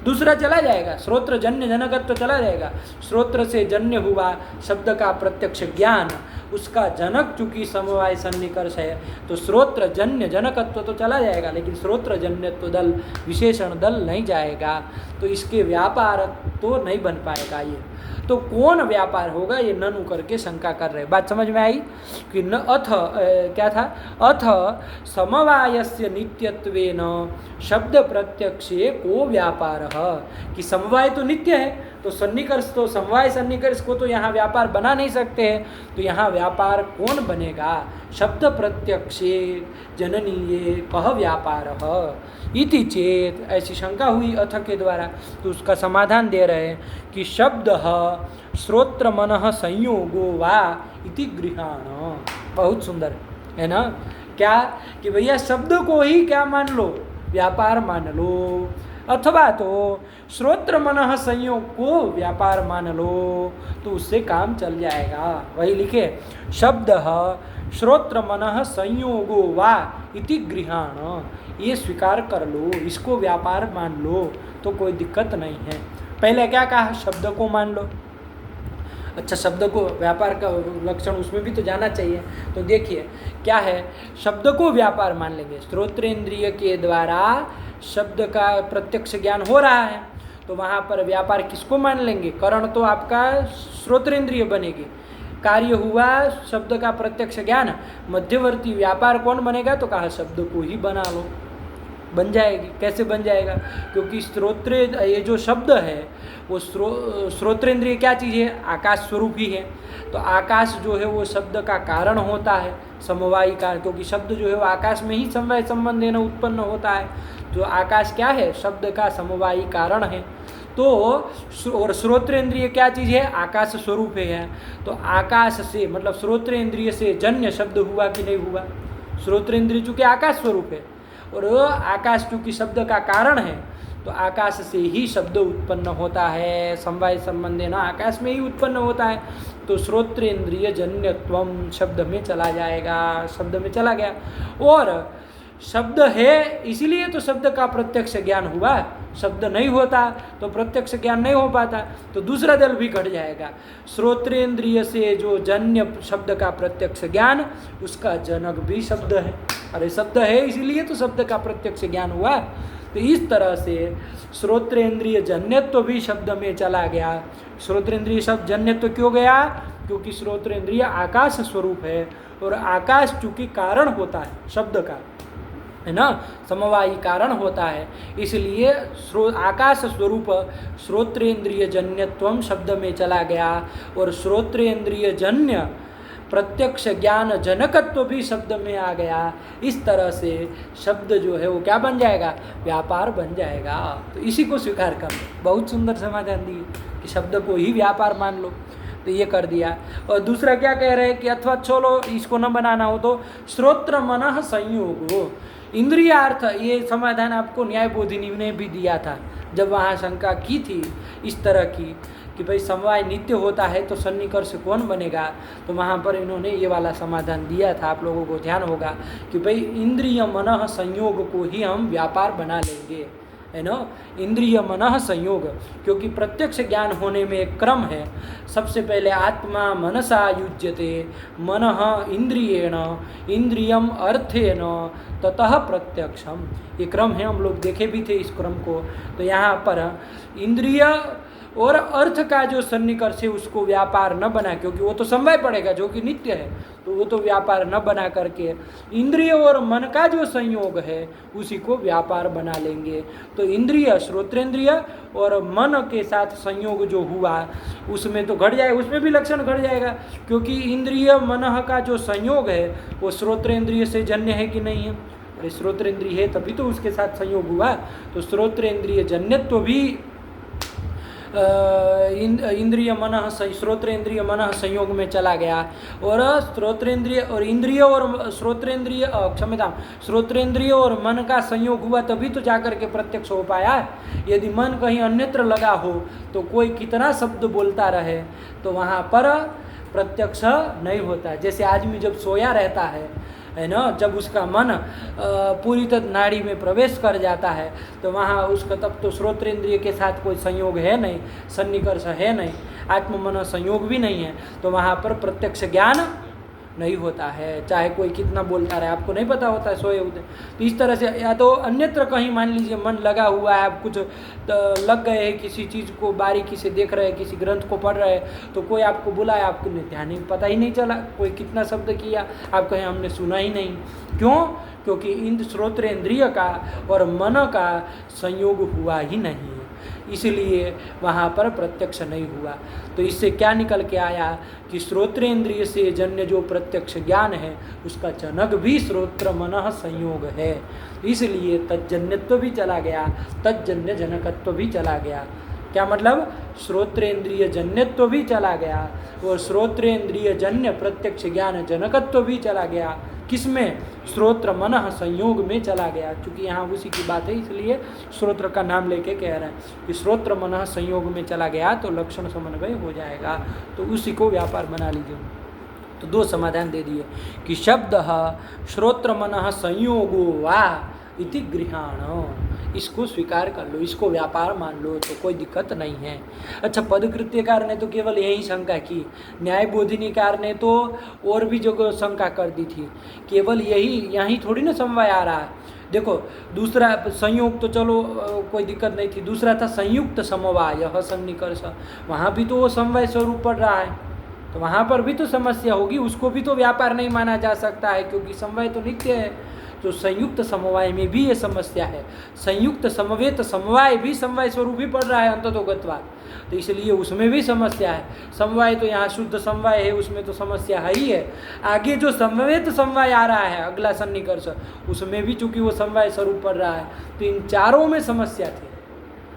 दूसरा चला जाएगा, श्रोत्रजन्य जनकत्व चला जाएगा। श्रोत्र से जन्य हुआ शब्द का प्रत्यक्ष ज्ञान, उसका जनक चूंकि समवाय सन्निकर्ष है, तो श्रोत्रजन्य जनकत्व तो चला जाएगा, लेकिन श्रोत्रजन्यत्व दल विशेषण दल नहीं जाएगा। तो इसके व्यापार तो नहीं बन पाएगा। ये तो कौन व्यापार होगा, ये ननु करके शंका कर रहे। बात समझ में आई कि न अथ क्या था, अथ समवायस्य नित्यत्वेन शब्द प्रत्यक्षे को व्यापार, कि समवाय तो नित्य है, तो सन्निकर्ष तो समवाय सन्निकर्ष को तो यहाँ व्यापार बना नहीं सकते हैं। तो यहाँ व्यापार कौन बनेगा? शब्द प्रत्यक्षे जननीये कह व्यापार इति चेत, ऐसी शंका हुई अथ के द्वारा। तो उसका समाधान दे रहे हैं कि शब्द श्रोत्र मन संयोगो वा इति गृहाण। बहुत सुंदर है ना, क्या कि भैया शब्द को ही क्या मान लो, व्यापार मान लो, अथवा तो श्रोत्र मन संयोग को व्यापार मान लो, तो उससे काम चल जाएगा। वही लिखे, शब्द श्रोत्र मन संयोगो वा इति गृहाण, ये स्वीकार कर लो, इसको व्यापार मान लो, तो कोई दिक्कत नहीं है। पहले क्या कहा, शब्द को मान लो। अच्छा, शब्द को व्यापार का लक्षण उसमें भी तो जाना चाहिए। तो देखिए क्या है, शब्द को व्यापार मान लेंगे। श्रोत्रेंद्रिय के द्वारा शब्द का प्रत्यक्ष ज्ञान हो रहा है, तो वहाँ पर व्यापार किसको मान लेंगे? करण तो आपका श्रोत्रेंद्रिय बनेगी, कार्य हुआ शब्द का प्रत्यक्ष ज्ञान, मध्यवर्ती व्यापार कौन बनेगा? तो कहा शब्द को ही बना लो, बन जाएगी। कैसे बन जाएगा? क्योंकि श्रोत्र, ये जो शब्द है वो श्रोत्रेंद्रिय क्या चीज़ है? आकाश स्वरूप ही है। तो आकाश जो है वो शब्द का कारण होता है, समवायी कारण, क्योंकि शब्द जो है वो आकाश में ही समवाय संबंध है ना उत्पन्न होता है। तो आकाश क्या है? शब्द का समवायी कारण है। तो और श्रोत्रेंद्रिय क्या चीज़ है? आकाश स्वरूप है। तो आकाश से मतलब श्रोत्रेंद्रिय से जन्य शब्द हुआ कि नहीं हुआ? श्रोत्रेंद्रिय चूँकि आकाश स्वरूप है और आकाश चूँकि शब्द का कारण है, तो आकाश से ही शब्द उत्पन्न होता है। समवाय संबंध है ना, आकाश में ही उत्पन्न होता है। तो श्रोत्रेंद्रिय जन्यत्वम शब्द में चला जाएगा, शब्द में चला गया। और शब्द है इसीलिए तो शब्द का प्रत्यक्ष ज्ञान हुआ। शब्द नहीं होता तो प्रत्यक्ष ज्ञान नहीं हो पाता, तो दूसरा दल भी घट जाएगा। श्रोत्रेंद्रिय से जो जन्य शब्द का प्रत्यक्ष ज्ञान, उसका जनक भी शब्द है। अरे शब्द है इसीलिए तो शब्द का प्रत्यक्ष ज्ञान हुआ। तो इस तरह से श्रोत्रेंद्रिय जन्यत्व भी शब्द में चला गया। श्रोत्रेंद्रिय शब्द जन्यत्व क्यों गया? क्योंकि श्रोत्रेंद्रिय आकाश स्वरूप है और आकाश चूँकि कारण होता है शब्द का, है ना, समवायी कारण होता है, इसलिए आकाश स्वरूप श्रोत्रेंद्रिय जन्यत्वम शब्द में चला गया। और श्रोत्रेंद्रिय जन्य प्रत्यक्ष ज्ञान जनकत्व भी शब्द में आ गया। इस तरह से शब्द जो है वो क्या बन जाएगा? व्यापार बन जाएगा। तो इसी को स्वीकार कर लो। बहुत सुंदर समाधान दिए कि शब्द को ही व्यापार मान लो, तो ये कर दिया। और दूसरा क्या कह रहे हैं कि अथवा चलो इसको न बनाना हो तो श्रोत्र मनः संयोगो इंद्रियार्थ, ये समाधान आपको न्यायबोधिनी ने भी दिया था जब वहाँ शंका की थी इस तरह की कि भाई समवाय नित्य होता है तो सन्निकर्ष कौन बनेगा। तो वहाँ पर इन्होंने ये वाला समाधान दिया था, आप लोगों को ध्यान होगा कि भाई इंद्रिय मनः संयोग को ही हम व्यापार बना लेंगे, है ना, इंद्रिय मनः संयोग। क्योंकि प्रत्यक्ष ज्ञान होने में एक क्रम है। सबसे पहले आत्मा मनसा युज्यते, मनः इंद्रियेण, इंद्रियम अर्थेन, ततः प्रत्यक्षम। ये क्रम है, हम लोग देखे भी थे इस क्रम को। तो यहाँ पर इंद्रिय और अर्थ का जो सन्निकर्ष है उसको व्यापार न बना, क्योंकि वो तो समवाय पड़ेगा जो कि नित्य है, तो वो तो व्यापार न बना करके इंद्रिय और मन का जो संयोग है उसी को व्यापार बना लेंगे। तो इंद्रिय श्रोत्रेंद्रिय और मन के साथ संयोग जो हुआ उसमें तो घट जाएगा, उसमें भी लक्षण घट जाएगा, क्योंकि इंद्रिय मन का जो संयोग है वो श्रोत्रेंद्रिय से जन्य है कि नहीं है? अरे श्रोत्रेंद्रिय है तभी तो उसके साथ संयोग हुआ। तो श्रोत्रेंद्रिय जन्यत्व भी इंद्रिय मन श्रोत्रेंद्रिय मन संयोग में चला गया। और श्रोत्रेंद्रिय और इंद्रिय और श्रोत्रेंद्रिय क्षम्यता श्रोत्रेंद्रिय और मन का संयोग हुआ तभी तो जाकर के प्रत्यक्ष हो पाया। यदि मन कहीं अन्यत्र लगा हो तो कोई कितना शब्द बोलता रहे तो वहाँ पर प्रत्यक्ष नहीं होता। जैसे आदमी जब सोया रहता है ना, जब उसका मन पूरी तरह नाड़ी में प्रवेश कर जाता है तो वहाँ उसका तब तो श्रोत्रेंद्रिय के साथ कोई संयोग है नहीं, सन्निकर्ष है नहीं, आत्म मन संयोग भी नहीं है, तो वहाँ पर प्रत्यक्ष ज्ञान नहीं होता है। चाहे कोई कितना बोलता रहे, आपको नहीं पता होता है सोए होते। तो इस तरह से या तो अन्यत्र कहीं मान लीजिए मन लगा हुआ है, आप कुछ तो लग गए हैं किसी चीज़ को बारीकी से देख रहे हैं, किसी ग्रंथ को पढ़ रहे हैं, तो कोई आपको बुलाया, आपको ध्यान ही पता ही नहीं चला कोई कितना शब्द किया, आप कहें हमने सुना ही नहीं। क्यों? क्योंकि इन श्रोत्रेंद्रिय का और मन का संयोग हुआ ही नहीं, इसलिए वहाँ पर प्रत्यक्ष नहीं हुआ। तो इससे क्या निकल के आया कि श्रोत्रेंद्रिय से जन्य जो प्रत्यक्ष ज्ञान है उसका जनक भी श्रोत्र मनः संयोग है, इसलिए तज्जन्यत्व भी चला गया, तज्जन्य जनकत्व भी चला गया। क्या मतलब? श्रोत्रेंद्रिय जन्यत्व भी चला गया और श्रोत्रेंद्रिय जन्य प्रत्यक्ष ज्ञान जनकत्व भी चला गया। किसमें? श्रोत्र मनः संयोग में चला गया। क्योंकि यहाँ उसी की बात है, इसलिए श्रोत्र का नाम लेके कह रहे हैं कि श्रोत्र मनः संयोग में चला गया तो लक्षण समन्वय हो जाएगा, तो उसी को व्यापार बना लीजिए। तो दो समाधान दे दिए कि शब्द श्रोत्र मनः संयोगो वा इति गृहाण, इसको स्वीकार कर लो, इसको व्यापार मान लो, तो कोई दिक्कत नहीं है। अच्छा, पदकृत्यकार ने तो केवल यही शंका की, न्यायबोधिनीकार ने तो और भी जो शंका कर दी थी, केवल यही थोड़ी ना समवाय आ रहा है। देखो दूसरा संयोग तो चलो कोई दिक्कत नहीं थी, दूसरा था संयुक्त समवाय सन्निकर्ष, वहाँ भी तो वो समवाय स्वरूप पड़ रहा है, तो वहाँ पर भी तो समस्या होगी, उसको भी तो व्यापार नहीं माना जा सकता है क्योंकि समवाय तो नित्य है। तो संयुक्त समवाय में भी ये समस्या है, संयुक्त समवेत समवाय भी समवाय स्वरूप ही पड़ रहा है अंततोगत्वा, तो इसलिए उसमें भी समस्या है। समवाय तो यहाँ शुद्ध समवाय है, उसमें तो समस्या है ही है। आगे जो समवेत समवाय आ रहा है अगला सन्निकर्ष, उसमें भी चूंकि वो समवाय स्वरूप पड़ रहा है, तो इन चारों में समस्या थी,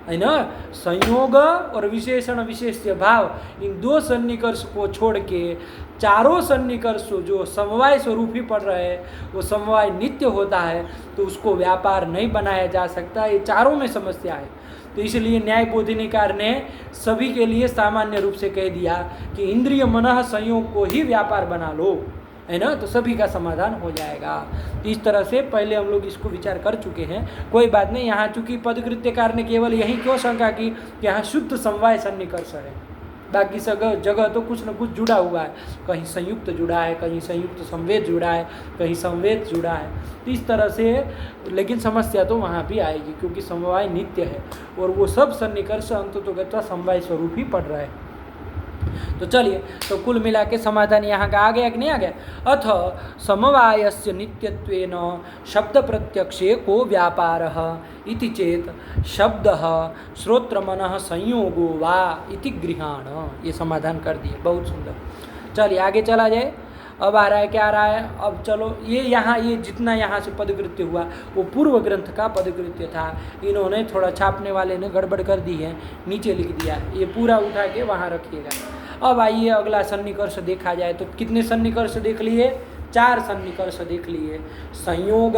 है ना। संयोग और विशेषण विशेष्य भाव, इन दो सन्निकर्ष को छोड़ के चारों सन्निकर्ष जो समवाय स्वरूप ही पड़ रहे हैं, वो समवाय नित्य होता है, तो उसको व्यापार नहीं बनाया जा सकता। ये चारों में समस्या है। तो इसलिए न्याय बोधिनीकार ने सभी के लिए सामान्य रूप से कह दिया कि इंद्रिय मनः संयोग को ही व्यापार बना लो, है ना, तो सभी का समाधान हो जाएगा। तो इस तरह से पहले हम लोग इसको विचार कर चुके हैं, कोई बात नहीं। यहाँ चूंकि पदकृत्यकार ने केवल यही क्यों शंका की कि यहाँ शुद्ध समवाय सन्निकर्ष है, बाकी जगह तो कुछ न कुछ जुड़ा हुआ है, कहीं संयुक्त जुड़ा है, कहीं संयुक्त संवेद जुड़ा है, कहीं संवेद जुड़ा है। तो इस तरह से, लेकिन समस्या तो वहाँ भी आएगी क्योंकि समवाय नित्य है और वो सब सन्निकर्ष अंततोगत्वा समवाय स्वरूप ही पड़ रहा है। तो चलिए, तो कुल मिला के समाधान यहाँ का आ गया कि नहीं आ गया। अथ समवायस्य नित्यत्वेन शब्द प्रत्यक्षे को व्यापारः इति चेत शब्दः श्रोत्र मनः संयोगो वा इति गृहाण। ये समाधान कर दिए, बहुत सुंदर। चलिए आगे चला जाए। अब आ रहा है, क्या आ रहा है, अब चलो ये यहाँ, ये जितना यहाँ से पदकृत्य हुआ वो पूर्व ग्रंथ का पदकृत्य था, इन्होंने थोड़ा छापने वाले ने गड़बड़ कर दी है, नीचे लिख दिया। ये पूरा उठा के वहाँ रखिएगा। अब आइए अगला सन्निकर्ष देखा जाए। तो कितने सन्निकर्ष देख लिए? 4 सन्निकर्ष देख लिए। संयोग,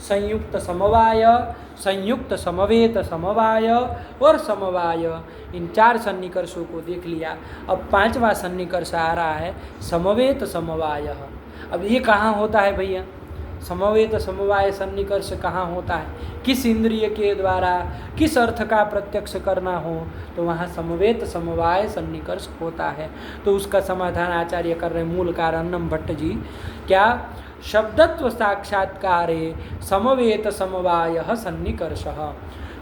संयुक्त समवाय, संयुक्त समवेत समवाय और समवाय, इन 4 सन्निकर्षों को देख लिया। अब 5वां सन्निकर्ष आ रहा है समवेत समवाय। अब ये कहाँ होता है भैया? समवेत समवाय सन्निकर्ष कहाँ होता है? किस इंद्रिय के द्वारा किस अर्थ का प्रत्यक्ष करना हो तो वहाँ समवेत समवाय सन्निकर्ष होता है। तो उसका समाधान आचार्य कर रहे मूलकार अन्नम भट्ट जी। क्या? शब्दत्व साक्षात्कारे समवेत समवायः सन्निकर्षः।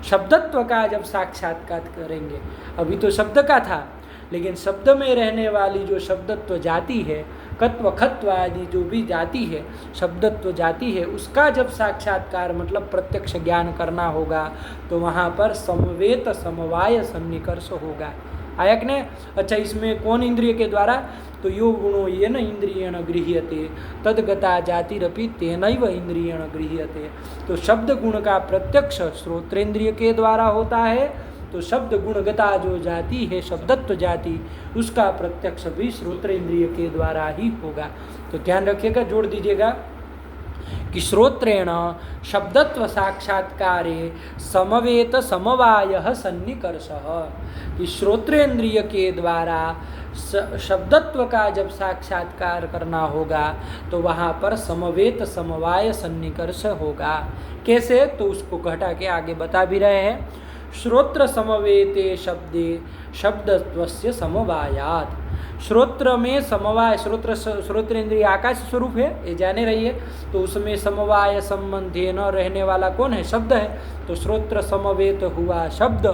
शब्दत्व का जब साक्षात्कार करेंगे, अभी तो शब्द का था, लेकिन शब्द में रहने वाली जो शब्दत्व जाति है, कत्व खत्व आदि जो भी जाति है, शब्दत्व जाति है, उसका जब साक्षात्कार मतलब प्रत्यक्ष ज्ञान करना होगा तो वहाँ पर समवेत समवाय सन्निकर्ष होगा। आया कि नहीं? अच्छा, इसमें कौन इंद्रिय के द्वारा? तो यो गुणो येन इंद्रियेण गृह्यते तद्गता जातिरपि तेनैव इंद्रियेण गृह्यते। तो शब्द गुण का प्रत्यक्ष श्रोत्रेंद्रिय के द्वारा होता है, तो शब्द गुणगता जो जाति है, शब्दत्व जाति, उसका प्रत्यक्ष भी श्रोत्रेंद्रिय के द्वारा ही होगा। तो ध्यान रखिएगा, जोड़ दीजिएगा कि श्रोत्रेण शब्दत्व साक्षात्कारे समवेत समवायः सन्निकर्षः। कि श्रोत्रेंद्रिय के द्वारा शब्दत्व का जब साक्षात्कार करना होगा तो वहाँ पर समवेत समवाय सन्निकर्ष होगा। कैसे? तो उसको घटा के आगे बता भी रहे हैं। श्रोत्र समवेते शब्दे शब्दत्वस्य समवायात्। श्रोत्र में समवाय, श्रोत्रेंद्रिय आकाश स्वरूप है, ये जाने रहिए। तो उसमें समवाय संबंधे न रहने वाला कौन है? शब्द है। तो श्रोत्र समवेत हुआ शब्द,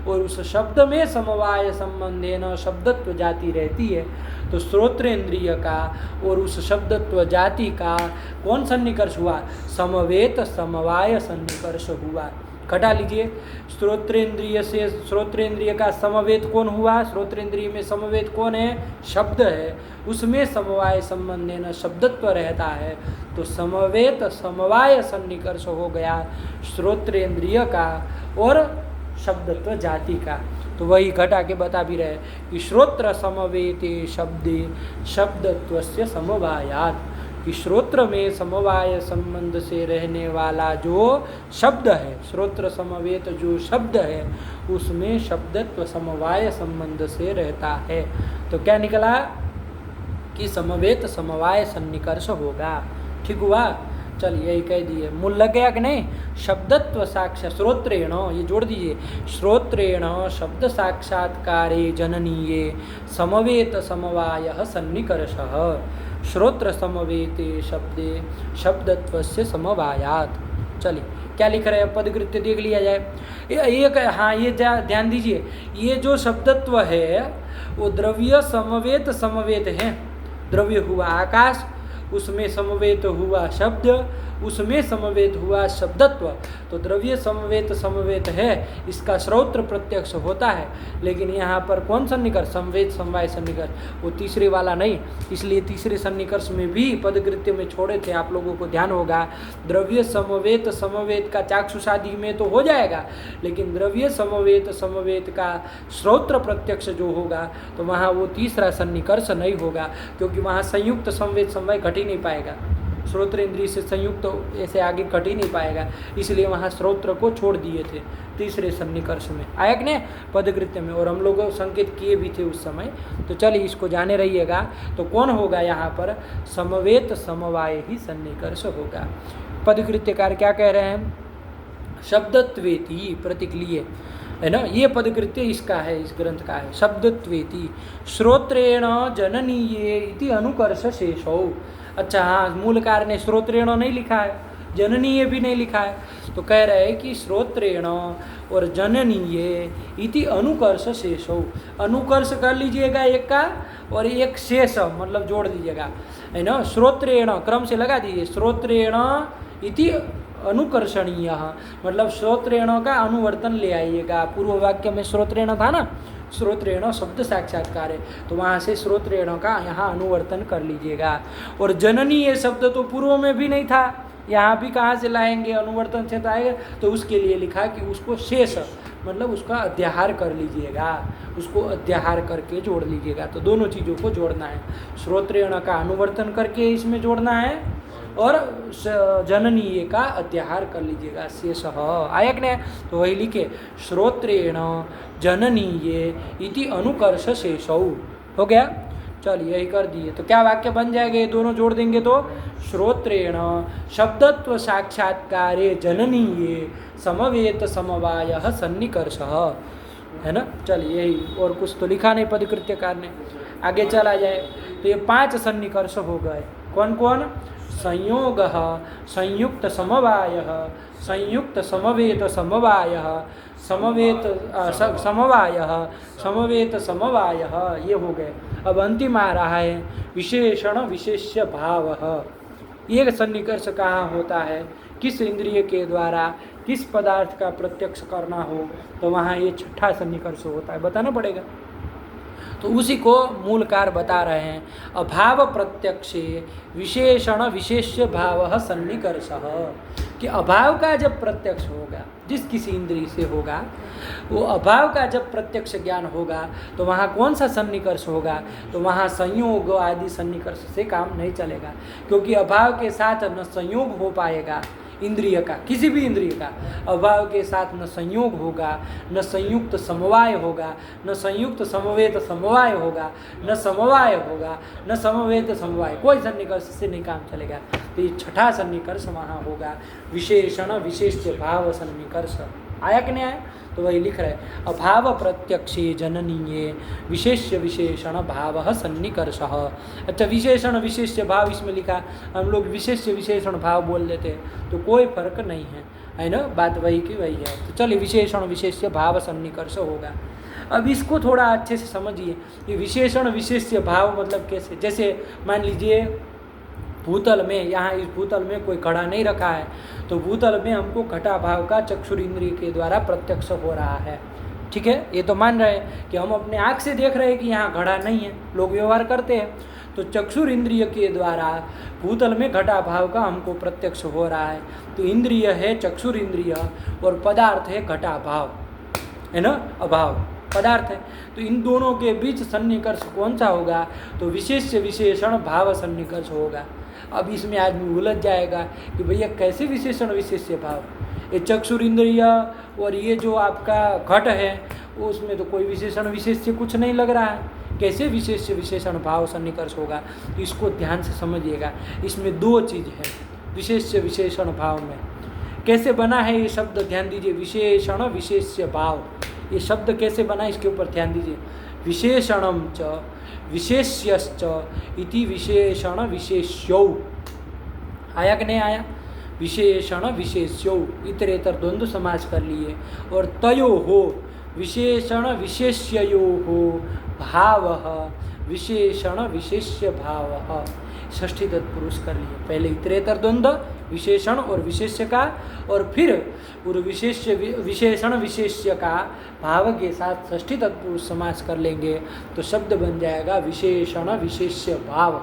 और उस शब्द में समवाय संबंधे न शब्दत्व जाति रहती है। तो श्रोत्रेंद्रिय का और उस शब्दत्व जाति का कौन सन्निकर्ष हुआ? समवेत समवाय सन्निकर्ष हुआ। घटा लीजिए, श्रोत्रेंद्रिय से श्रोत्रेंद्रिय का समवेत कौन हुआ? श्रोत्रेंद्रिय में समवेत कौन है? शब्द है। उसमें समवाय संबंधे न शब्दत्व रहता है, तो समवेत समवाय सन्निकर्ष हो गया श्रोत्रेंद्रिय का और शब्दत्व जाति का। तो वही घटा के बता भी रहे कि श्रोत्र समवेते शब्दे शब्दत्वस्य समवायात्। कि श्रोत्र में समवाय संबंध से रहने वाला जो शब्द है, श्रोत्र समवेत जो शब्द है, उसमें शब्दत्व समवाय संबंध से रहता है। तो क्या निकला? कि समवेत समवाय सन्निकर्ष होगा। ठीक हुआ? चलिए यही कह दिए। मूल लग गया कि नहीं? शब्दत्व साक्षात् श्रोत्रेण, ये जोड़ दीजिए, श्रोत्रेण शब्द साक्षात्कारे जननीये समवेत समवायः सन्निकर्षः। श्रोत्र समवेते शब्दे शब्दत्वस्य समवायात्। चलिए क्या लिख रहे हैं? पदकृत्य देख लिया जाए। एक, हाँ, ये ध्यान दीजिए, ये जो शब्दत्व है वो द्रव्य समवेत समवेत है। द्रव्य हुआ आकाश, उसमें समवेत हुआ शब्द, उसमें समवेत हुआ शब्दत्व, तो द्रव्य समवेत समवेत है, इसका श्रोत्र प्रत्यक्ष होता है। लेकिन यहाँ पर कौन सन्निकर्ष? समवेत समवाय सन्निकर्ष, वो तीसरे वाला नहीं। इसलिए तीसरे सन्निकर्ष में भी पदकृत्य में छोड़े थे, आप लोगों को ध्यान होगा। द्रव्य समवेत समवेत का चाक्षुषादि में तो हो जाएगा, लेकिन द्रव्य समवेत समवेत का श्रोत्र प्रत्यक्ष जो होगा तो वहाँ वो तीसरा सन्निकर्ष नहीं होगा, क्योंकि वहाँ संयुक्त समवेत समवाय घट ही नहीं पाएगा। श्रोत्र इंद्रिय से संयुक्त ऐसे आगे घट ही नहीं पाएगा, इसलिए वहाँ श्रोत्र को छोड़ दिए थे तीसरे सन्निकर्ष में। आयक ने पदकृत्य में, और हम लोग संकेत किए भी थे उस समय। तो चलिए इसको जाने रहिएगा। तो कौन होगा यहाँ पर? समवेत समवाय ही सन्निकर्ष होगा। पदकृत्यकार क्या कह रहे हैं? शब्दत्वेति प्रतिक्रिय है ना, ये पदकृत्य इसका है, इस ग्रंथ का है। शब्दत्वेति श्रोत्रेण जननीये इति अनुकर्ष शेषौ। अच्छा हाँ, मूलकार ने श्रोत्रेण नहीं लिखा है, जननीय भी नहीं लिखा है, तो कह रहे हैं कि श्रोत्रेण और जननीय इति अनुकर्ष शेषौ। अनुकर्ष कर लीजिएगा एक का, और एक शेष मतलब जोड़ दीजिएगा, है ना। श्रोत्रेण क्रम से लगा दीजिए, श्रोत्रेण इति अनुकर्षणीय, मतलब श्रोत्रेण का अनुवर्तन ले आइएगा। पूर्व वाक्य में श्रोत्रेण था ना, श्रोत्रेण शब्द साक्षात्कार है, तो वहाँ से श्रोत्रेण का यहाँ अनुवर्तन कर लीजिएगा। और जननी ये शब्द तो पूर्व में भी नहीं था, यहाँ भी कहाँ से लाएंगे? अनुवर्तन से आएगा, तो उसके लिए लिखा कि उसको शेष मतलब उसका अध्याहार कर लीजिएगा, उसको अध्याहार करके जोड़ लीजिएगा। तो दोनों चीज़ों को जोड़ना है, श्रोत्रेण का अनुवर्तन करके इसमें जोड़ना है, और जननीय का अध्याहार कर लीजिएगा, शेष आयक ने। तो वही लिखे श्रोत्रेण जननीय इति अनुकर्ष शेषौ। हो गया, चलिए यही कर दिए। तो क्या वाक्य बन जाएगा? ये दोनों जोड़ देंगे तो श्रोत्रेण शब्दत्व साक्षात्कारे जननीय समवेत समवायः सन्निकर्षः, है ना। चलिए यही, और कुछ तो लिखा नहीं पदकृत्यकार ने। आगे चला जाए तो ये 5 सन्निकर्ष हो गए। कौन कौन? संयोगः, संयुक्त समवायः, संयुक्त समवेत समवायः, समवेत समवायः, समवेत समवायः, ये हो गए। अब अंतिम आ रहा है विशेषण विशेष्य भावः। ये सन्निकर्ष कहाँ होता है? किस इंद्रिय के द्वारा किस पदार्थ का प्रत्यक्ष करना हो, तो वहाँ ये छठा सन्निकर्ष होता है, बताना पड़ेगा। तो उसी को मूलकार बता रहे हैं। अभाव प्रत्यक्षे विशेषण विशेष्य भाव सन्निकर्षः, कि अभाव का जब प्रत्यक्ष होगा, जिस किसी इंद्रिय से होगा, वो अभाव का जब प्रत्यक्ष ज्ञान होगा, तो वहाँ कौन सा सन्निकर्ष होगा? तो वहाँ संयोग आदि सन्निकर्ष से काम नहीं चलेगा, क्योंकि अभाव के साथ न संयोग हो पाएगा इंद्रिय का, किसी भी इंद्रिय का अभाव के साथ न संयोग होगा, न संयुक्त समवाय होगा, न संयुक्त समवेत समवाय होगा, न समवाय होगा, न समवेत समवाय, कोई सन्निकर्ष से नहीं काम चलेगा। तो ये छठा सन्निकर्ष वहाँ होगा, विशेषण विशेष्य भाव सन्निकर्ष। आया कि नहीं आया? तो वही लिख रहे, अभाव प्रत्यक्षे जननीये विशेष्य विशेषण भाव सन्निकर्षः। अच्छा, विशेषण विशेष्य भाव इसमें लिखा, हम लोग विशेष्य विशेषण भाव बोल देते हैं, तो कोई फर्क नहीं है ना, बात वही की वही है। तो चलिए विशेषण विशेष्य भाव सन्निकर्ष होगा। अब इसको थोड़ा अच्छे से समझिए कि विशेषण विशेष्य भाव मतलब कैसे। जैसे मान लीजिए भूतल में, यहाँ इस भूतल में कोई घड़ा नहीं रखा है, तो भूतल में हमको घटा भाव का चक्षुर इंद्रिय के द्वारा प्रत्यक्ष हो रहा है। ठीक है, ये तो मान रहे हैं कि हम अपने आँख से देख रहे हैं कि यहाँ घड़ा नहीं है, लोग व्यवहार करते हैं, तो चक्षुर इंद्रिय के द्वारा भूतल में घटा भाव का हमको प्रत्यक्ष हो रहा है। तो इंद्रिय है चक्षुर इंद्रिय, और पदार्थ है घटा भाव, है ना, अभाव पदार्थ है। तो इन दोनों के बीच सन्निकर्ष कौन सा होगा? तो विशेष्य विशेषण भाव सन्निकर्ष होगा। अब इसमें आदमी उलझ जाएगा कि भैया कैसे विशेषण विशेष्य भाव, ये चक्षुर इंद्रिय और ये जो आपका घट है उसमें तो कोई विशेषण विशेष्य कुछ नहीं लग रहा है, कैसे विशेष्य विशेषण भाव सन्निकर्ष होगा? तो इसको ध्यान से समझिएगा। इसमें 2 चीज़ है विशेष्य विशेषण भाव में। कैसे बना है ये शब्द, ध्यान दीजिए। विशेषण विशेष्य भाव, ये शब्द कैसे बना इसके ऊपर ध्यान दीजिए। विशेषणम च विशेष्यश्च इति विशेषण विशेष्यौ। आया कि नहीं आया? विशेषण विशेष्यौ, इतरेतर द्वंद्व समास कर लिए। और तयो हो विशेषण विशेष्यो हो भाव विशेषण विशेष्य भाव, षष्ठी तत्पुरुष कर लिए। पहले इतरेतर द्वंद्व विशेषण और विशेष्य का, और फिर विशेषण विशेष्य का भाव के साथ षष्ठी तत्पुरुष समास कर लेंगे तो शब्द बन जाएगा विशेषण विशेष्य भाव।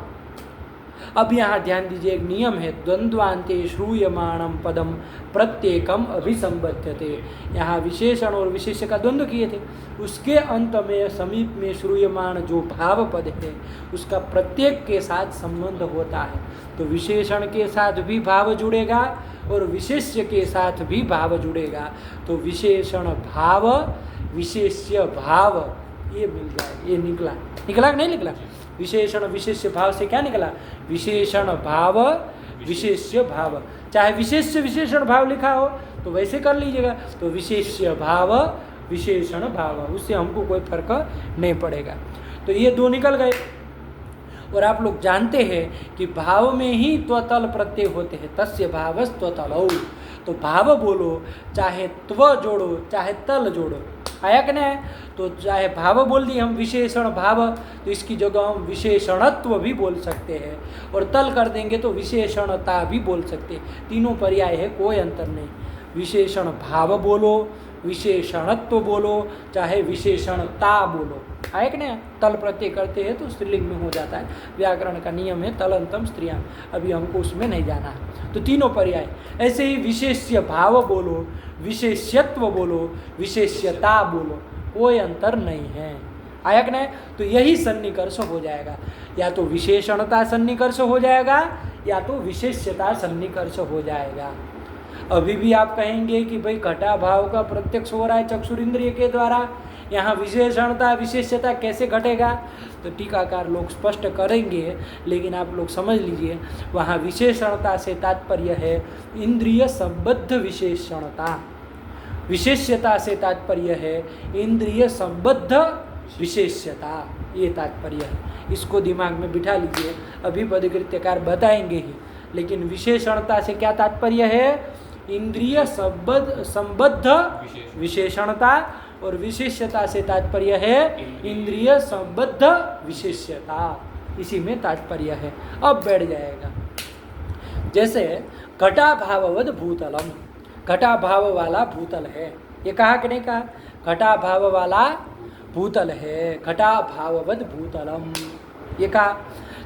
अब यहाँ ध्यान दीजिए, एक नियम है, द्वंद्वान्ते श्रूयमाणम पदम प्रत्येकम अभिसंबध्यते। यहाँ विशेषण और विशेष्य का द्वंद्व किए थे, उसके अंत में समीप में श्रूयमाण जो भाव पद है उसका प्रत्येक के साथ संबंध होता है। तो विशेषण के साथ भी भाव जुड़ेगा और विशेष्य के साथ भी भाव जुड़ेगा, तो विशेषण भाव विशेष्य भाव ये मिल जाए। ये निकला कि नहीं निकला? विशेषण विशेष्य भाव से क्या निकला? विशेषण भाव विशेष्य भाव। चाहे विशेष्य विशेषण भाव लिखा हो तो वैसे कर लीजिएगा, तो विशेष्य भाव विशेषण भाव, उससे हमको कोई फर्क नहीं पड़ेगा। तो ये दो निकल गए। और आप लोग जानते हैं कि भाव में ही त्वतल प्रत्यय होते हैं, तस्य भावस् त्वतलौ। तो भाव बोलो, चाहे त्व जोड़ो चाहे तल जोड़ो, आया कि नहीं? तो चाहे भाव बोल दिए हम विशेषण भाव, तो इसकी जगह हम विशेषणत्व भी बोल सकते हैं, और तल कर देंगे तो विशेषणता भी बोल सकते हैं। तीनों पर्याय है, कोई अंतर नहीं। विशेषण भाव बोलो, विशेषणत्व बोलो, चाहे विशेषणता बोलो, आया कि नहीं? तल प्रत्यय करते हैं तो स्त्रीलिंग में हो जाता है, व्याकरण का नियम है तलंतम स्त्रियां, अभी हमको उसमें नहीं जाना है। तो तीनों पर्याय। ऐसे ही विशेष्य भाव बोलो, विशेष्यत्व बोलो, विशेष्यता बोलो, कोई अंतर नहीं है, आया कि नहीं? तो यही सन्निकर्ष हो जाएगा, या तो विशेषणता सन्निकर्ष हो जाएगा या तो विशेष्यता सन्निकर्ष हो जाएगा। अभी भी आप कहेंगे कि भाई घटा भाव का प्रत्यक्ष हो रहा है चक्षुरिंद्रिय के द्वारा, यहाँ विशेषणता विशेष्यता कैसे घटेगा? तो टीकाकार लोग स्पष्ट करेंगे, लेकिन आप लोग समझ लीजिए, वहाँ विशेषणता से तात्पर्य है इंद्रिय संबद्ध विशेषणता, विशेष्यता से तात्पर्य है इंद्रिय संबद्ध विशेष्यता, ये तात्पर्य है। इसको दिमाग में बिठा लीजिए, अभी पदकृत्यकार बताएंगे ही, लेकिन विशेषणता से क्या तात्पर्य है? इंद्रिय संबद्ध विशेषणता, और विशेष्यता से तात्पर्य है इंद्रिय संबद्ध विशेष्यता, इसी में तात्पर्य है। अब बैठ जाएगा, जैसे घटा भाववद भूतलम, घटा भाव वाला भूतल है, ये कहा कि नहीं कहा? घटा भाव वाला भूतल है, घटा भाववद भूतलम, ये कहा।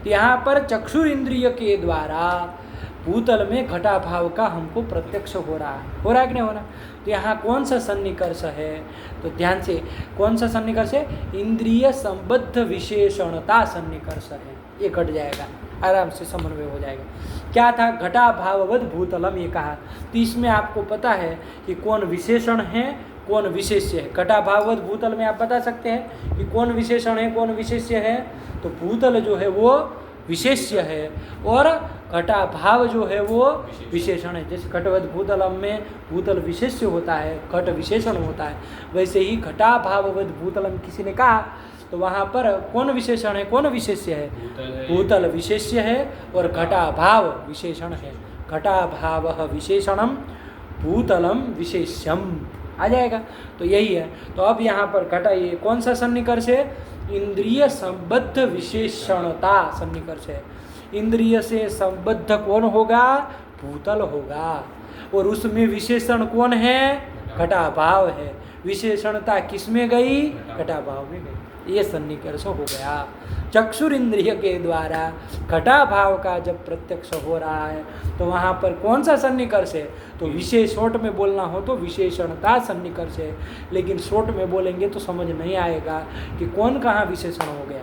तो यहाँ पर चक्षुर इंद्रिय के द्वारा भूतल में घटा भाव का हमको प्रत्यक्ष हो रहा है कि नहीं हो रहा? तो यहाँ कौन सा सन्निकर्ष है? तो ध्यान से, कौन सा सन्निकर्ष है? इंद्रिय संबद्ध विशेषणता सन्निकर्ष है, ये घट जाएगा, आराम से समन्वय हो जाएगा। क्या था? घटा भाववद भूतलम, ये कहा। तो इसमें आपको पता है कि कौन विशेषण है कौन विशेष्य है। घटा भाववद भूतल में आप बता सकते हैं कि कौन विशेषण है कौन विशेष्य है? तो भूतल जो है वो विशेष्य है और घटा भाव जो है वो विशेषण है। जैसे घटवद भूतलम में भूतल विशेष्य होता है, घट विशेषण होता है, वैसे ही घटा भाववद भूतलम किसी ने कहा तो वहाँ पर कौन विशेषण है कौन विशेष्य है? भूतल विशेष्य है और घटा भाव विशेषण है। घटा भाव विशेषणम भूतलम विशेष्यम, आ जाएगा। तो यही है। तो अब यहाँ पर घटा, ये कौन सा सन्निकर्ष है? इंद्रिय संबद्ध विशेषणता सन्निकर्ष है। इंद्रिय से संबद्ध कौन होगा? भूतल होगा, और उसमें विशेषण कौन है? घटा भाव है। विशेषणता किस में गई? घटा भाव में गई। ये सन्निकर्ष हो गया। चक्षुर इंद्रिय के द्वारा घटा भाव का जब प्रत्यक्ष हो रहा है तो वहाँ पर कौन सा सन्निकर्ष है? तो विशेष, शॉर्ट में बोलना हो तो विशेषणता सन्निकर्ष है, लेकिन शॉर्ट में बोलेंगे तो समझ नहीं आएगा कि कौन कहाँ विशेषण हो गया,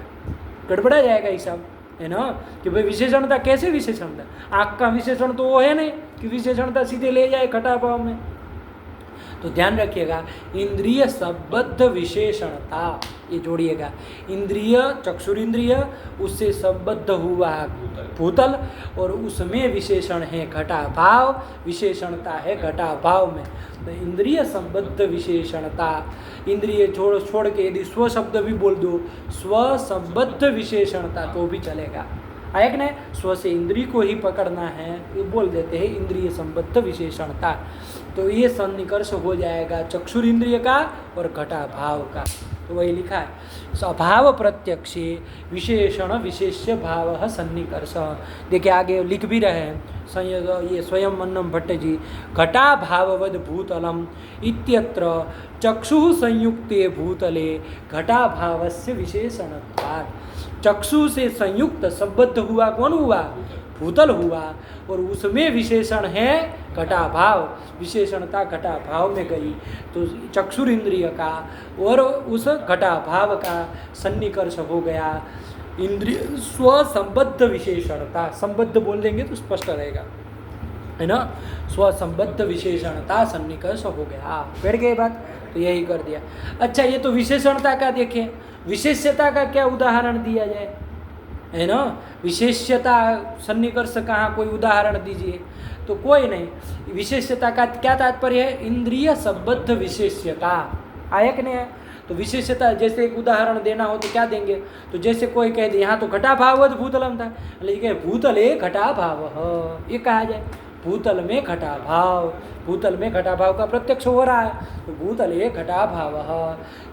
गड़बड़ा जाएगा हिसाब, है ना? कि भाई विशेषणता कैसे विशेषणता? आँख का विशेषण तो वो है नहीं कि विशेषणता सीधे ले जाए घटा भाव में। तो ध्यान रखिएगा, इंद्रिय संबद्ध विशेषणता, ये जोड़िएगा। इंद्रिय चक्षुरिंद्रिय, उससे संबद्ध हुआ भूतल, और उसमें विशेषण है घटा भाव, विशेषणता है घटा भाव में। तो इंद्रिय संबद्ध विशेषणता, इंद्रिय छोड़ के यदि स्व शब्द भी बोल दो, स्व संबद्ध विशेषणता तो भी चलेगा। आया कि नहीं? स्व से इंद्रिय को ही पकड़ना है, ये बोल देते हैं इंद्रिय संबद्ध विशेषणता। तो ये सन्निकर्ष हो जाएगा चक्षुर इंद्रिय का और घटा भाव का। तो वही लिखा है अभाव प्रत्यक्षे विशेषण विशेष्य भाव सन्निकर्ष। देखिए आगे लिख भी रहे हैं ये स्वयं मन्नम भट्ट जी, घटा भाववद भूतलम इत्यत्र चक्षु संयुक्ते भूतले घटा भावस्य विशेषणत्वात्। चक्षु से संयुक्त संबद्ध हुआ कौन हुआ? भूतल हुआ, और उसमें विशेषण है घटाभाव, विशेषणता घटाभाव में गई, तो चक्षुर इंद्रिय का और उस घटाभाव का सन्निकर्ष हो गया इंद्रिय स्वसंबद्ध विशेषणता। संबद्ध बोल देंगे तो स्पष्ट रहेगा, है ना। स्वसंबद्ध विशेषणता सन्निकर्ष हो गया। बैठ गई बात, तो यही कर दिया। अच्छा, ये तो विशेषणता का देखें, विशेष्यता का क्या उदाहरण दिया जाए, है ना। विशेष्यता सन्निकर्ष कहाँ, कोई उदाहरण दीजिए, तो कोई नहीं। विशेष्यता का क्या तात्पर्य है? इंद्रिय संबद्ध विशेष्यता। आयक ने है तो विशेष्यता, जैसे एक उदाहरण देना हो तो क्या देंगे? तो जैसे कोई कह दे यहाँ तो घटाभाववद भूतलम था, लेकिन भूतले घटाभाव, ये कहा जाए भूतल में घटाभाव, भूतल में घटाभाव का प्रत्यक्ष हो रहा है, तो भूतले घटाभाव।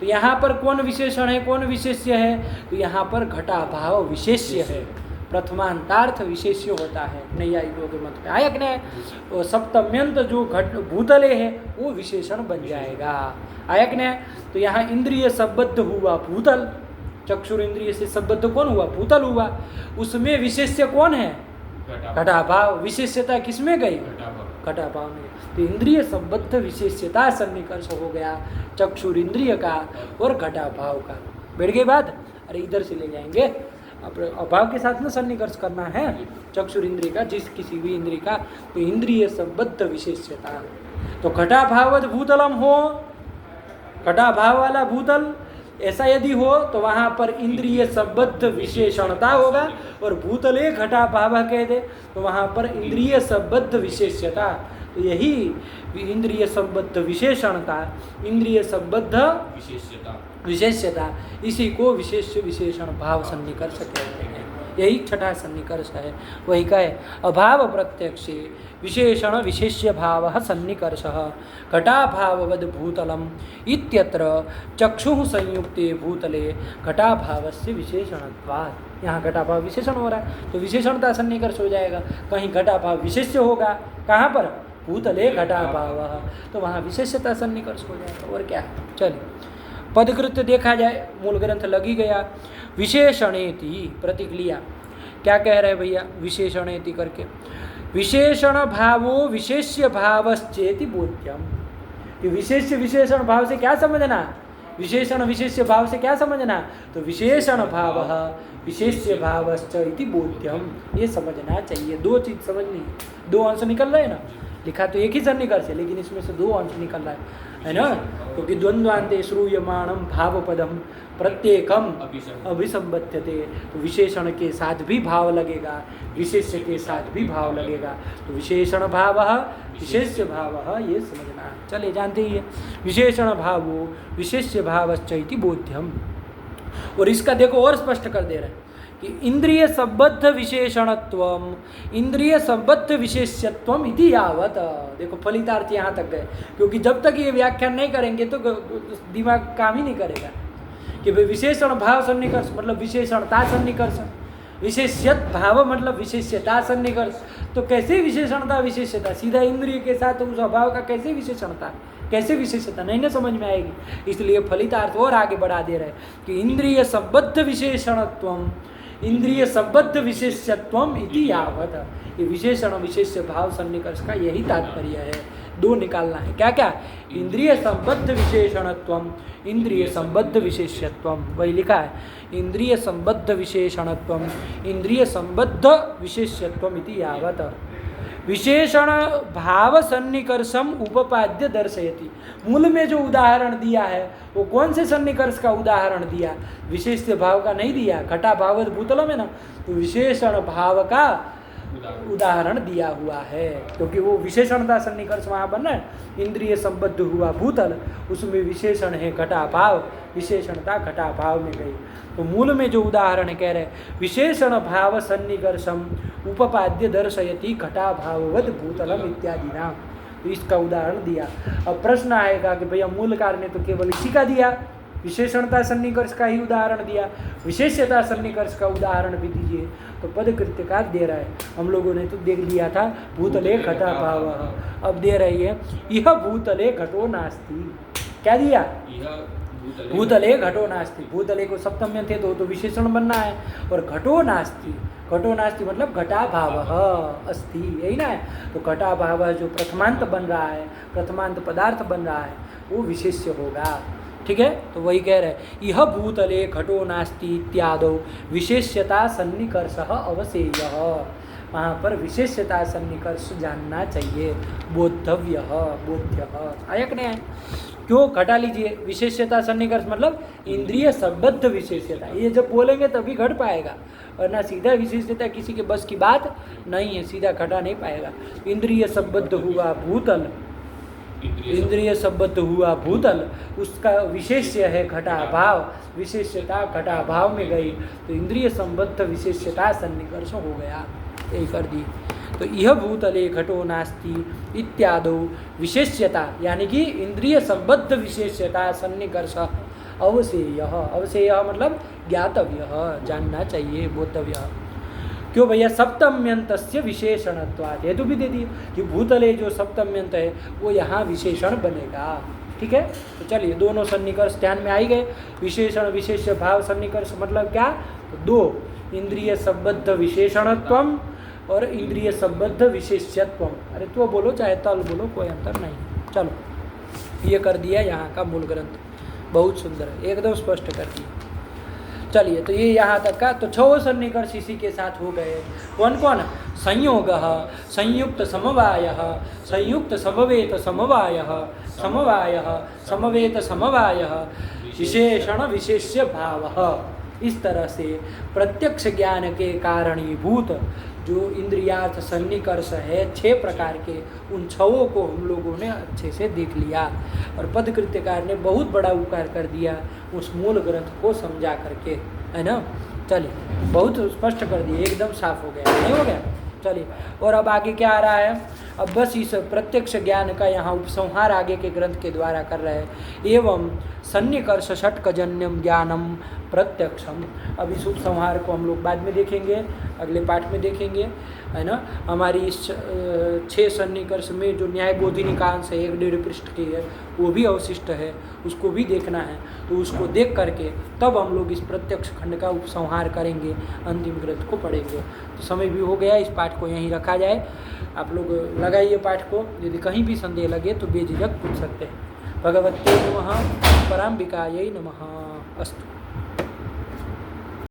तो यहाँ पर कौन विशेषण है, कौन विशेष्य है? तो यहाँ पर घटाभाव विशेष्य है, प्रथमांतार्थ विशेष्य होता है नैयायिकों के मत में। आयक ने वो सप्तम्यंत जो घट भूतले है वो विशेषण बन जाएगा। आयक ने तो यहाँ इंद्रिय संबद्ध हुआ भूतल, चक्षुर इंद्रिय से संबद्ध कौन हुआ? भूतल हुआ, उसमें विशेष्य कौन है? घटाभाव। विशेष्यता किसमें गई? घटाभाव में। तो इंद्रिय संबद्ध विशेष्यता सन्निकर्ष हो गया चक्षुर इंद्रिय का और घटाभाव का। बैठ गई बात? अरे इधर से ले जाएंगे, अभाव के साथ में सन्निकर्ष करना है चक्षुर इंद्रिय का, जिस किसी भी इंद्रिय का, तो इंद्रिय संबद्ध विशेष्यता। तो घटाभाववद भूतलम हो, घटाभाव वाला भूतल ऐसा यदि हो तो वहाँ पर इंद्रिय संबद्ध विशेषणता होगा, और भूतले घटाभाव कह दे तो वहाँ पर इंद्रिय संबद्ध विशेष्यता। तो यही इंद्रिय संबद्ध विशेषणता, इंद्रिय संबद्ध विशेष्यता, इसी को विशेष्य विशेषण भाव सन्निकर्ष कहते हैं। यही छठा सन्निकर्ष है। वही कहे अभाव प्रत्यक्षे विशेषण विशेष्य भाव सन्निकर्ष घटाभाववद भूतलम इत्यत्र चक्षु संयुक्ते भूतले घटाभावस्य विशेषणत्वात्। यहाँ घटाभाव विशेषण हो रहा है तो विशेषणता सन्निकर्ष हो जाएगा। कहीं घटाभाव विशेष्य होगा, कहाँ पर? भूतले घटाभाव, तो वहाँ विशेष्यता सन्निकर्ष हो जाएगा। और क्या? चलिए पदकृत्य देखा जाए, मूल ग्रंथ लगी गया। विशेषणेति प्रतिक्रिया क्या कह रहे भैया? विशेषणेति करके विशेषण भावो विशेष्य भावश्चेति बोध्यम। कि विशेष्य विशेषण भाव से क्या समझना? विशेषण विशेष्य भाव से क्या समझना? तो विशेषण भाव विशेष्य भावश्च इति बोध्यम, ये समझना चाहिए। दो चीज समझनी, दो अंश निकल रहे हैं ना। लिखा तो एक ही सन्निकर्ष है, लेकिन इसमें से दो अंश निकल रहा है ना, क्योंकि द्वंद्वान्ते श्रूयमाणम भावपदम प्रत्येकम अभिसंबध्यते, तो विशेषण के साथ भी भाव लगेगा, विशेष्य के साथ भी भाव लगेगा। तो विशेषण भाव विशेष्य भाव, ये समझना। चलिए जानते ही है विशेषण भावो विशेष्य भावश्च इति बोध्यम। और इसका देखो और स्पष्ट कर दे रहे हैं कि इंद्रिय संबद्ध विशेषणत्वम इंद्रिय संबद्ध विशेष्यत्वम इति यावत। देखो फलितार्थ यहाँ तक गए, क्योंकि जब तक ये व्याख्यान नहीं करेंगे तो दिमाग काम ही नहीं करेगा कि भाई विशेषण भाव सन्निकर्ष मतलब विशेषणता सन्निकर्ष, विशेष्यत भाव मतलब विशेष्यता सन्निकर्ष। तो कैसे विशेषणता विशेष्यता? सीधा इंद्रिय के साथ उस अभाव का कैसे विशेषणता, कैसे विशेषता? नहीं ना समझ में आएगी। इसलिए फलितार्थ और आगे बढ़ा दे रहे कि इंद्रिय संबद्ध विशेषणत्वम इंद्रिय संबद्ध विशेष्यत्वम इति यावत। ये विशेषण विशेष्य भाव सन्निकर्ष का यही तात्पर्य है। दो निकालना है, क्या क्या? इंद्रिय संबद्ध विशेषणत्वम इंद्रिय संबद्ध विशेष्यत्वम, वही लिखा है इंद्रिय संबद्ध विशेषणत्वम इंद्रिय संबद्ध विशेष्यत्वम इति यावत। विशेषण भाव सन्निकर्षम उपपाद्य दर्शयति। मूल में जो उदाहरण दिया है वो कौन से सन्निकर्ष का उदाहरण दिया? विशेष्य भाव का नहीं दिया। घटा भाववद भूतलम है ना, तो विशेषण भाव का उदाहरण दिया हुआ है, क्योंकि वो विशेषणता सन्निकर्ष वहाँ बन रहा है। इंद्रिय संबद्ध हुआ भूतल, उसमें विशेषण है घटा भाव, विशेषणता घटा भाव में गई। तो मूल में जो उदाहरण कह रहे विशेषण भाव सन्निकर्षम उपपाद्य दर्शयति घटा भाववद भूतलम इत्यादि नाम, तो इसका उदाहरण दिया। अब प्रश्न आएगा कि भैया मूलकार ने तो केवल इसी का दिया, विशेषणता सन्निकर्ष का ही उदाहरण दिया, विशेष्यता सन्निकर्ष का उदाहरण भी दीजिए। तो पद कृत्यकार दे रहा है, हम लोगों ने तो देख लिया था भूतले घटा भाव, अब दे रही है यह भूतले घटो नास्ति। क्या दिया? भूतले घटो नास्ति। भूतले को सप्तम में थे तो विशेषण बनना है, और घटो नास्ति, घटो नास्ति मतलब घटा भाव अस्ति, यही ना है। तो घटा भाव जो प्रथमांत बन रहा है, प्रथमांत पदार्थ बन रहा है, वो विशेष्य होगा। ठीक है, तो वही कह रहे हैं यह भूतले घटो नास्ति इत्यादो विशेष्यता सन्निकर्ष अवसेय। वहाँ पर विशेष्यता सन्निकर्ष जानना चाहिए, बोद्धव्य बोध्य। आयक ने क्यों घटा लीजिए, विशेष्यता सन्निकर्ष मतलब इंद्रिय संबद्ध विशेष्यता, ये जब बोलेंगे तभी घट पाएगा, वरना सीधा विशेष्यता किसी के बस की बात नहीं है, सीधा घटा नहीं पाएगा। इंद्रिय संबद्ध हुआ भूतल, इंद्रिय संबद्ध हुआ भूतल, उसका विशेष्य है घटा भाव, विशेष्यता घटा भाव में गई तो इंद्रिय संबद्ध विशेष्यता सन्निकर्ष हो गया, यही कर दी। तो यह भूतले घटो नास्ति इत्यादो विशेष्यता यानी कि इंद्रिय संबद्ध विशेष्यता सन्निकर्ष अवसेय। अवसेय मतलब ज्ञातव्य, जानना चाहिए, बोधव्य। क्यों भैया? सप्तम्यंतस्य विशेषणत्वात्, हेतु भी दे दिए कि भूतले जो सप्तम्यंत है वो यहाँ विशेषण बनेगा। ठीक है, तो चलिए दोनों सन्निकर्ष ध्यान में आई गए। विशेषण विशेष्य भाव सन्निकर्ष मतलब क्या? तो दो, इंद्रिय संबद्ध विशेषणत्वम और इंद्रिय संबद्ध विशेष्यत्वम। अरे तो बोलो चाहे तल बोलो, कोई अंतर नहीं। चलो ये कर दिया यहाँ का मूल ग्रंथ, बहुत सुंदर है, एकदम स्पष्ट कर दिया। चलिए तो ये यहाँ तक का, तो 6 सन्निकर्ष इसी के साथ हो गए। कौन कौन? संयोग, संयुक्त समवाय, संयुक्त समवेत समवाय, समवाय समवेत समवाय, विशेषण विशेष्य भाव। इस तरह से प्रत्यक्ष ज्ञान के कारणीभूत जो इंद्रियार्थ सन्निकर्ष है 6 प्रकार के, उन 6 को हम लोगों ने अच्छे से देख लिया, और पदकृत्यकार ने बहुत बड़ा उपकार कर दिया उस मूल ग्रंथ को समझा करके, है ना। चलिए बहुत स्पष्ट कर दिए, एकदम साफ हो गया, नहीं हो गया? चलिए और अब आगे क्या आ रहा है? अब बस इस प्रत्यक्ष ज्ञान का यहाँ उपसंहार आगे के ग्रंथ के द्वारा कर रहे हैं। एवं सन्निकर्ष षट्कजन्यम ज्ञानम प्रत्यक्षम। अब इस उपसंहार को हम लोग बाद में देखेंगे, अगले पाठ में देखेंगे, है ना। हमारी इस 6 सन्निकर्ष में जो न्याय बोधिनी का अंश है 1.5 पृष्ठ की है, वो भी अवशिष्ट है, उसको भी देखना है। तो उसको देख करके तब हम लोग इस प्रत्यक्ष खंड का उपसंहार करेंगे, अंतिम ग्रंथ को पढ़ेंगे। तो समय भी हो गया, इस पाठ को यहीं रखा जाए। आप लोग लगाइए पाठ को, यदि कहीं भी संदेह लगे तो बेझिझक पूछ सकते हैं। भगवते नमः, पराम्बिकायै नमः। अस्तु।